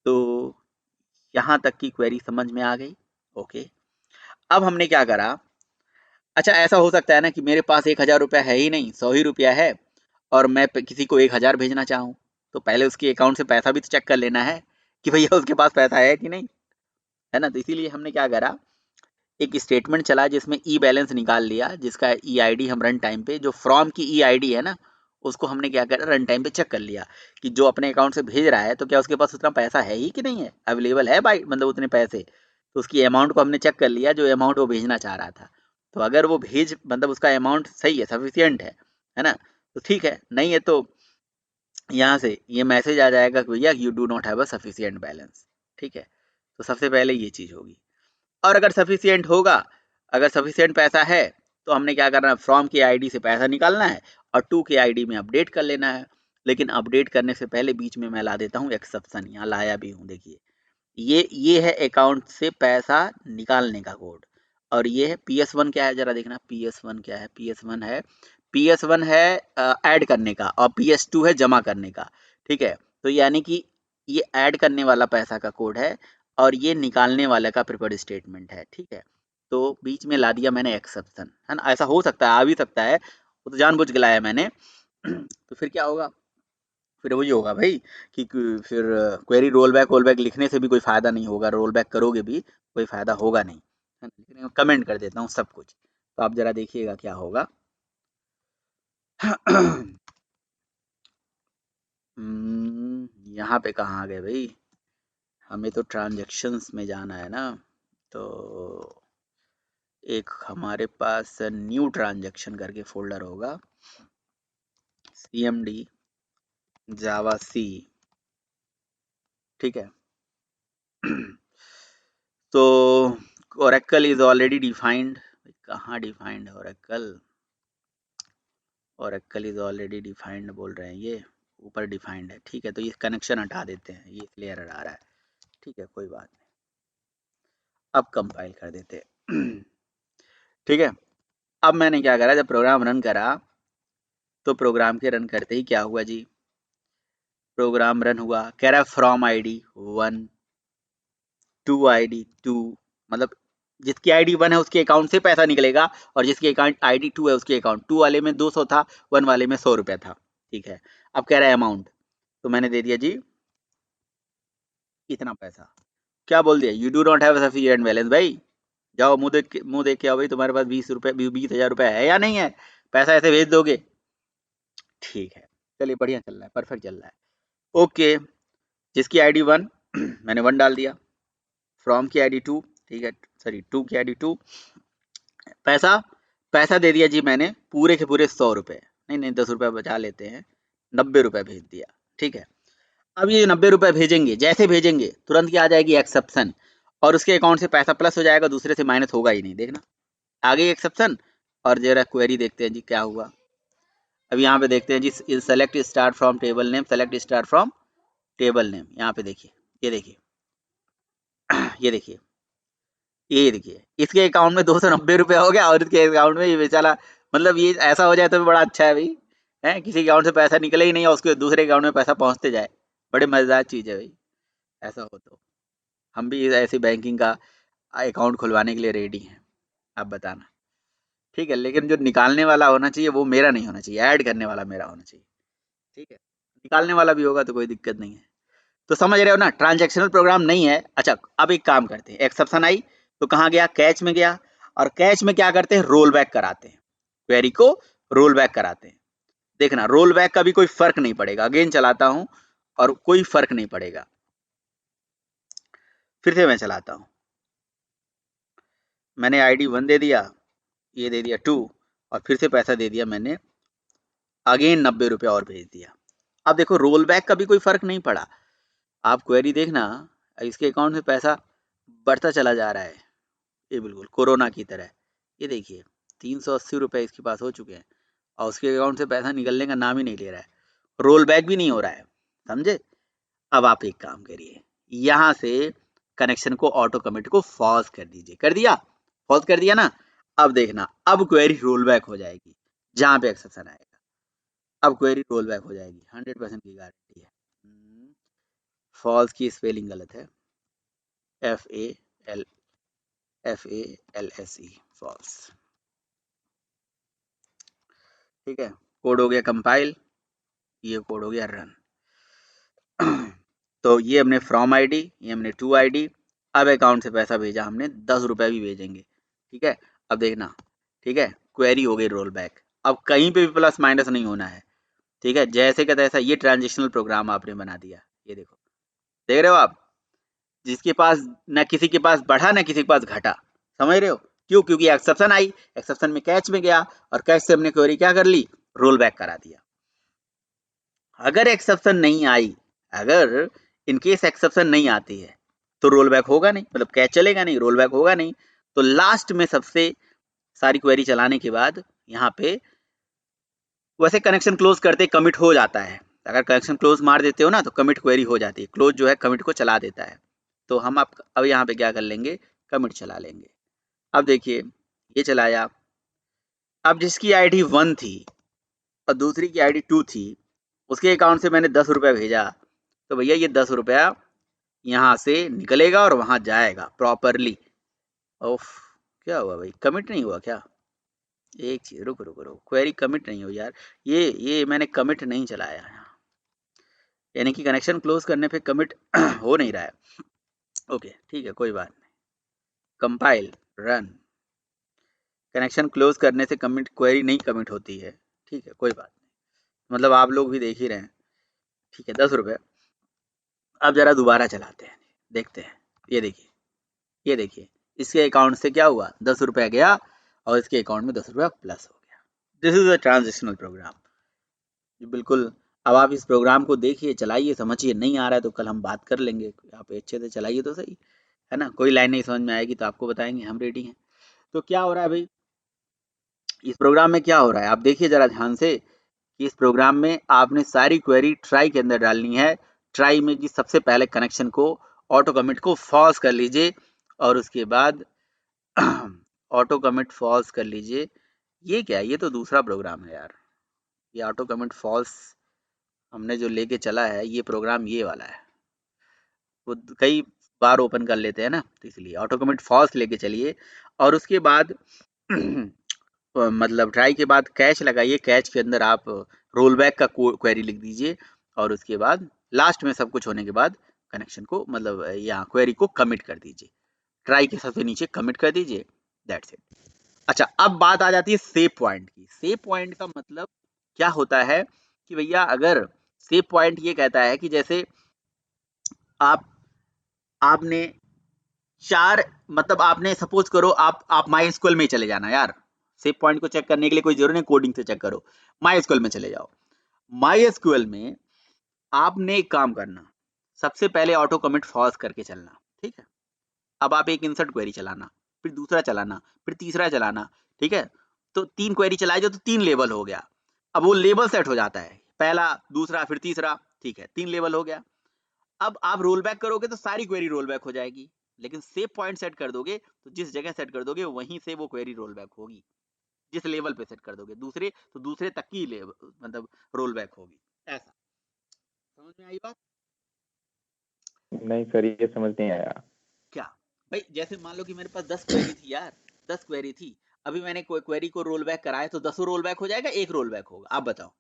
S2: तो यहाँ तक की क्वेरी समझ में आ गई? ओके। अब हमने क्या करा, अच्छा ऐसा हो सकता है ना कि मेरे पास 1000 रुपया है ही नहीं, 100 ही रुपया है, और मैं किसी को 1000 भेजना चाहूँ, तो पहले उसके अकाउंट से पैसा भी तो चेक कर लेना है कि भैया उसके पास पैसा है कि नहीं, है ना। तो इसीलिए हमने क्या करा, एक स्टेटमेंट चला जिसमें ई बैलेंस निकाल लिया, जिसका EID हम रन टाइम पे, जो फ्रॉम की EID है ना, उसको हमने क्या करा, रन टाइम पे चेक कर लिया कि जो अपने अकाउंट से भेज रहा है तो क्या उसके पास उतना पैसा है ही कि नहीं है, अवेलेबल है भाई, मतलब उतने पैसे। तो उसकी अमाउंट को हमने चेक कर लिया, जो अमाउंट वो भेजना चाह रहा था। तो अगर वो मतलब उसका अमाउंट सही है, सफिशियंट है ना, तो ठीक है, नहीं है तो यहाँ से ये मैसेज आ जाएगा कि भैया you do not have a sufficient balance. ठीक है, तो सबसे पहले ये चीज़ होगी। और अगर सफिशियंट होगा, अगर सफिशियंट पैसा है, तो हमने क्या करना है, फ्रॉम की आईडी से पैसा निकालना है और टू की आईडी में अपडेट कर लेना है। लेकिन अपडेट करने से पहले बीच में मैं ला देता हूँ एक्सेप्शन, यहाँ लाया भी हूँ, देखिए ये है अकाउंट से पैसा निकालने का कोड, और ये है PS1 क्या है जरा देखना, PS1 क्या है, PS1 है ऐड करने का, और PS2 है जमा करने का। ठीक है, तो यानी कि ये ऐड करने वाला पैसा का कोड है और ये निकालने वाले का प्रिफर्ड स्टेटमेंट है। ठीक है, तो बीच में ला दिया मैंने एक्सेप्शन, है ना, ऐसा हो सकता है, आ भी सकता है, वो तो जानबूझ के लाया मैंने। तो फिर क्या होगा, फिर वही होगा भाई कि फिर क्वेरी रोल बैक लिखने से भी कोई फ़ायदा नहीं होगा, रोल बैक करोगे भी कोई फ़ायदा होगा नहीं, है ना। लेकिन कमेंट कर देता हूँ सब कुछ, तो आप ज़रा देखिएगा क्या होगा। यहाँ पे कहाँ आ गए भाई, हमें तो ट्रांजैक्शंस में जाना है ना। तो एक हमारे पास न्यू ट्रांजैक्शन करके फोल्डर होगा, CMD जावा C। ठीक है, तो ओरेकल इज ऑलरेडी डिफाइंड, कहाँ डिफाइंड है Oracle, Oracle is already defined बोल रहे हैं, ये ऊपर डिफाइंड है। ठीक है, तो ये कनेक्शन हटा देते हैं, ये इसलिए एरर आ रहा है। ठीक है, कोई बात नहीं, अब कंपाइल कर देते हैं। ठीक है, अब मैंने क्या करा, जब प्रोग्राम रन करा तो प्रोग्राम के रन करते ही क्या हुआ जी, प्रोग्राम रन हुआ, कह रहा है फ्रॉम ID 1 टू ID 2, मतलब जिसकी ID 1 है उसके अकाउंट से पैसा निकलेगा, और जिसकी अकाउंट ID 2 है उसके अकाउंट 2 वाले में 200 था, 1 वाले में 100 रुपया था। ठीक है, अब कह रहा है अमाउंट, तो मैंने दे दिया जी इतना पैसा। क्या बोल दिया, you do not have sufficient balance. भाई जाओ मुंह देख के आओ भाई, तुम्हारे पास 20,000 रुपये है या नहीं है, पैसा ऐसे भेज दोगे। ठीक है, चलिए बढ़िया चल रहा है, परफेक्ट चल रहा है। ओके, जिसकी ID 1 मैंने 1 डाल दिया, फ्रॉम की ID 2, ठीक है, सॉरी 2 की ID 2, पैसा दे दिया जी मैंने पूरे के पूरे 100 रुपये, नहीं 10 रुपये बचा लेते हैं, 90 रुपये भेज दिया। ठीक है, अब ये 90 रुपये भेजेंगे, जैसे भेजेंगे तुरंत क्या आ जाएगी एक्सेप्शन, और उसके अकाउंट से पैसा प्लस हो जाएगा, दूसरे से माइनस होगा ही नहीं, देखना आ गई एक्सेप्शन। और जरा क्वेरी देखते हैं जी क्या हुआ। अब यहाँ पे देखते हैं जी, select star from table name, select star from table name, यहाँ पे देखिए, ये देखिए ये देखिए, ये देखिए इसके अकाउंट में 290 रुपये हो गया, और इसके अकाउंट में ये बेचारा, मतलब ये ऐसा हो जाए तो भी बड़ा अच्छा है भाई, है किसी अकाउंट से पैसा निकले ही नहीं और उसके दूसरे अकाउंट में पैसा पहुंचते जाए, बड़े मजेदार चीज़ है भाई। ऐसा हो तो हम भी ऐसी बैंकिंग का अकाउंट खुलवाने के लिए रेडी हैं, आप बताना। ठीक है, लेकिन जो निकालने वाला होना चाहिए वो मेरा नहीं होना चाहिए, ऐड करने वाला मेरा होना चाहिए। ठीक है, निकालने वाला भी होगा तो कोई दिक्कत नहीं है। तो समझ रहे हो ना, ट्रांजैक्शनल प्रोग्राम नहीं है। अच्छा, अब एक काम करते हैं, एक्सेप्शन आई तो कहाँ गया, कैच में गया, और कैच में क्या करते हैं, रोल बैक कराते हैं, क्वेरी को रोल बैक कराते हैं। देखना रोल बैक का भी कोई फर्क नहीं पड़ेगा, अगेन चलाता हूं और कोई फर्क नहीं पड़ेगा। फिर से मैं चलाता हूं, मैंने ID 1 दे दिया, ये दे दिया 2, और फिर से पैसा दे दिया मैंने, अगेन 90 रुपये और भेज दिया। अब देखो रोल बैक का भी कोई फर्क नहीं पड़ा, आप क्वेरी देखना, इसके अकाउंट में पैसा बढ़ता चला जा रहा है, ये बिल्कुल कोरोना की तरह। ये देखिए 380 रुपये इसके पास हो चुके हैं, और उसके अकाउंट से पैसा निकलने का नाम ही नहीं ले रहा है, रोल बैक भी नहीं हो रहा है, समझे। अब आप एक काम करिए, यहाँ से कनेक्शन को ऑटो कमिट को फॉल्स कर दीजिए, कर दिया, फॉल्स कर दिया ना। अब देखना, अब क्वेरी रोल बैक हो जाएगी, जहाँ पे एक्सेप्शन आएगा अब क्वेरी रोल बैक हो जाएगी, 100% की गारंटी है। फॉल्स की स्पेलिंग गलत है, FALSE, फॉल्स। ठीक है, कोड हो गया कंपाइल, ये कोड हो गया रन। तो ये हमने फ्रॉम ID, ये हमने टू ID, अब अकाउंट से पैसा भेजा हमने, 10 रुपये भी भेजेंगे। ठीक है, अब देखना, ठीक है, क्वेरी हो गई रोल बैक, अब कहीं पे भी प्लस माइनस नहीं होना है। ठीक है, जैसे का तैसा ये ट्रांजिशनल प्रोग्राम आपने बना दिया, ये देखो, देख रहे हो आप, जिसके पास न किसी के पास बढ़ा न किसी के पास घटा, समझ रहे हो क्यों, क्योंकि एक्सेप्शन आई, एक्सेप्शन में कैच में गया, और कैच से हमने क्वेरी क्या कर ली, रोल बैक करा दिया। अगर एक्सेप्शन नहीं आई, अगर इनकेस एक्सेप्शन नहीं आती है तो रोल बैक होगा नहीं, मतलब कैच चलेगा नहीं, रोल बैक होगा नहीं। तो लास्ट में सबसे सारी क्वेरी चलाने के बाद यहाँ पे वैसे कनेक्शन क्लोज करते कमिट हो जाता है। अगर कनेक्शन क्लोज मार देते हो ना तो कमिट क्वेरी हो जाती है। क्लोज जो है कमिट को चला देता है। तो हम अब यहाँ पे क्या कर लेंगे, कमिट चला लेंगे। अब देखिए ये चलाया। अब जिसकी आईडी 1 थी और दूसरी की आईडी 2 थी, उसके अकाउंट से मैंने 10 रुपया भेजा, तो भैया ये 10 रुपया यहाँ से निकलेगा और वहां जाएगा प्रॉपरली। ओफ, क्या हुआ भाई, कमिट नहीं हुआ क्या? एक चीज, रुको रुको रुको, क्वेरी कमिट नहीं हुई यार। ये मैंने कमिट नहीं चलाया यहाँ, यानी कि कनेक्शन क्लोज करने पे कमिट हो नहीं रहा है। ओके ठीक है, कोई बात नहीं। कंपाइल रन, कनेक्शन क्लोज करने से कमिट क्वेरी नहीं कमिट होती है। ठीक है, कोई बात नहीं, मतलब आप लोग भी देख ही रहे हैं। ठीक है, 10 रुपये। अब जरा दोबारा चलाते हैं, देखते हैं। ये देखिए, ये देखिए, इसके अकाउंट से क्या हुआ, 10 रुपया गया और इसके अकाउंट में 10 रुपया प्लस हो गया। This is a transactional program. बिल्कुल। अब आप इस प्रोग्राम को देखिए, चलाइए, समझिए। नहीं आ रहा है तो कल हम बात कर लेंगे, आप अच्छे से चलाइए तो सही, है ना। कोई लाइन नहीं समझ में आएगी तो आपको बताएंगे, हम रेडी हैं। तो क्या हो रहा है भाई इस प्रोग्राम में, क्या हो रहा है आप देखिए जरा ध्यान से कि इस प्रोग्राम में आपने सारी क्वेरी ट्राई के अंदर डालनी है। ट्राई में कि सबसे पहले कनेक्शन को, ऑटो कमिट को फॉल्स कर लीजिए और उसके बाद ऑटो कमिट फॉल्स कर लीजिए। ये क्या है, ये तो दूसरा प्रोग्राम है यार। ये ऑटो कमिट फॉल्स हमने जो लेके चला है, ये प्रोग्राम ये वाला है। वो कई बार ओपन कर लेते हैं ना, तो इसलिए ऑटो कमिट फॉल्स लेके चलिए। और उसके बाद मतलब ट्राई के बाद कैच लगाइए। कैच के अंदर आप रोल बैक का क्वेरी लिख दीजिए और उसके बाद लास्ट में सब कुछ होने के बाद कनेक्शन को, मतलब यहाँ क्वेरी को कमिट कर दीजिए। ट्राई के सबसे नीचे कमिट कर दीजिए, दैट्स इट। अच्छा, अब बात आ जाती है सेव पॉइंट की। सेव पॉइंट का मतलब क्या होता है कि भैया अगर सेव पॉइंट ये कहता है कि जैसे आपने मतलब आपने सपोज करो आप माई स्क्वेल में चले जाना यार। सेव पॉइंट को चेक करने के लिए कोई जरूरी नहीं कोडिंग से चेक करो, माई स्क्वेल में चले जाओ। माई स्क्वेल में आपने एक काम करना, सबसे पहले ऑटो कमिट फॉल्स करके चलना, ठीक है। अब आप एक इंसर्ट क्वेरी चलाना, फिर दूसरा चलाना, फिर तीसरा चलाना, ठीक है। तो 3 क्वेरी चलाए जो, तो 3 लेवल हो गया। अब वो लेवल सेट हो जाता है, पहला दूसरा फिर तीसरा, ठीक है, 3 लेवल हो गया। अब आप रोल बैक करोगे तो सारी क्वेरी रोल बैक हो जाएगी, लेकिन सेव पॉइंट सेट कर दोगे तो जिस जगह सेट कर दोगे वहीं से वो क्वेरी रोल बैक होगी। जिस लेवल पे सेट कर दोगे दूसरे, तो दूसरे तक की लेवल मतलब रोल बैक होगी। ऐसा समझ में आई बात?
S8: नहीं सर, ये समझ नहीं आया।
S2: क्या भाई, जैसे मान लो कि मेरे पास 10 क्वेरी थी यार, 10 क्वेरी थी। अभी मैंने कोई क्वेरी को रोल बैक कराया तो 10 रोल बैक हो जाएगा, एक रोल बैक होगा? आप बताओ।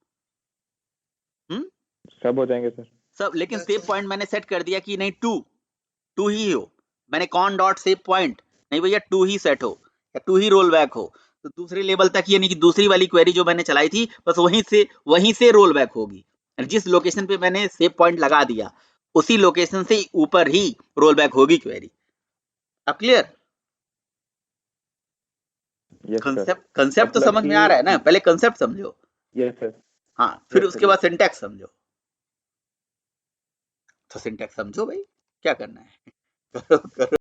S8: सब हो जाएंगे सर,
S2: सब। लेकिन सेव पॉइंट मैंने सेट कर दिया कि नहीं, टू ही हो। मैंने कॉन डॉट सेव पॉइंट, नहीं भैया 2 ही सेट हो या 2 ही रोल बैक हो, तो दूसरे लेवल तक, यानी कि दूसरी वाली क्वेरी जो मैंने चलाई थी बस वहीं से रोल बैक होगी। जिस लोकेशन पे मैंने सेव पॉइंट लगा दिया उसी लोकेशन से ऊपर ही रोल बैक होगी क्वेरी। अब क्लियर? कंसेप्ट तो
S8: मतलब
S2: समझ में आ रहा है ना? पहले कंसेप्ट समझो।
S8: Yes sir.
S2: हाँ, फिर उसके बाद सिंटैक्स समझो। तो सिंटैक्स समझो भाई, क्या करना है करो।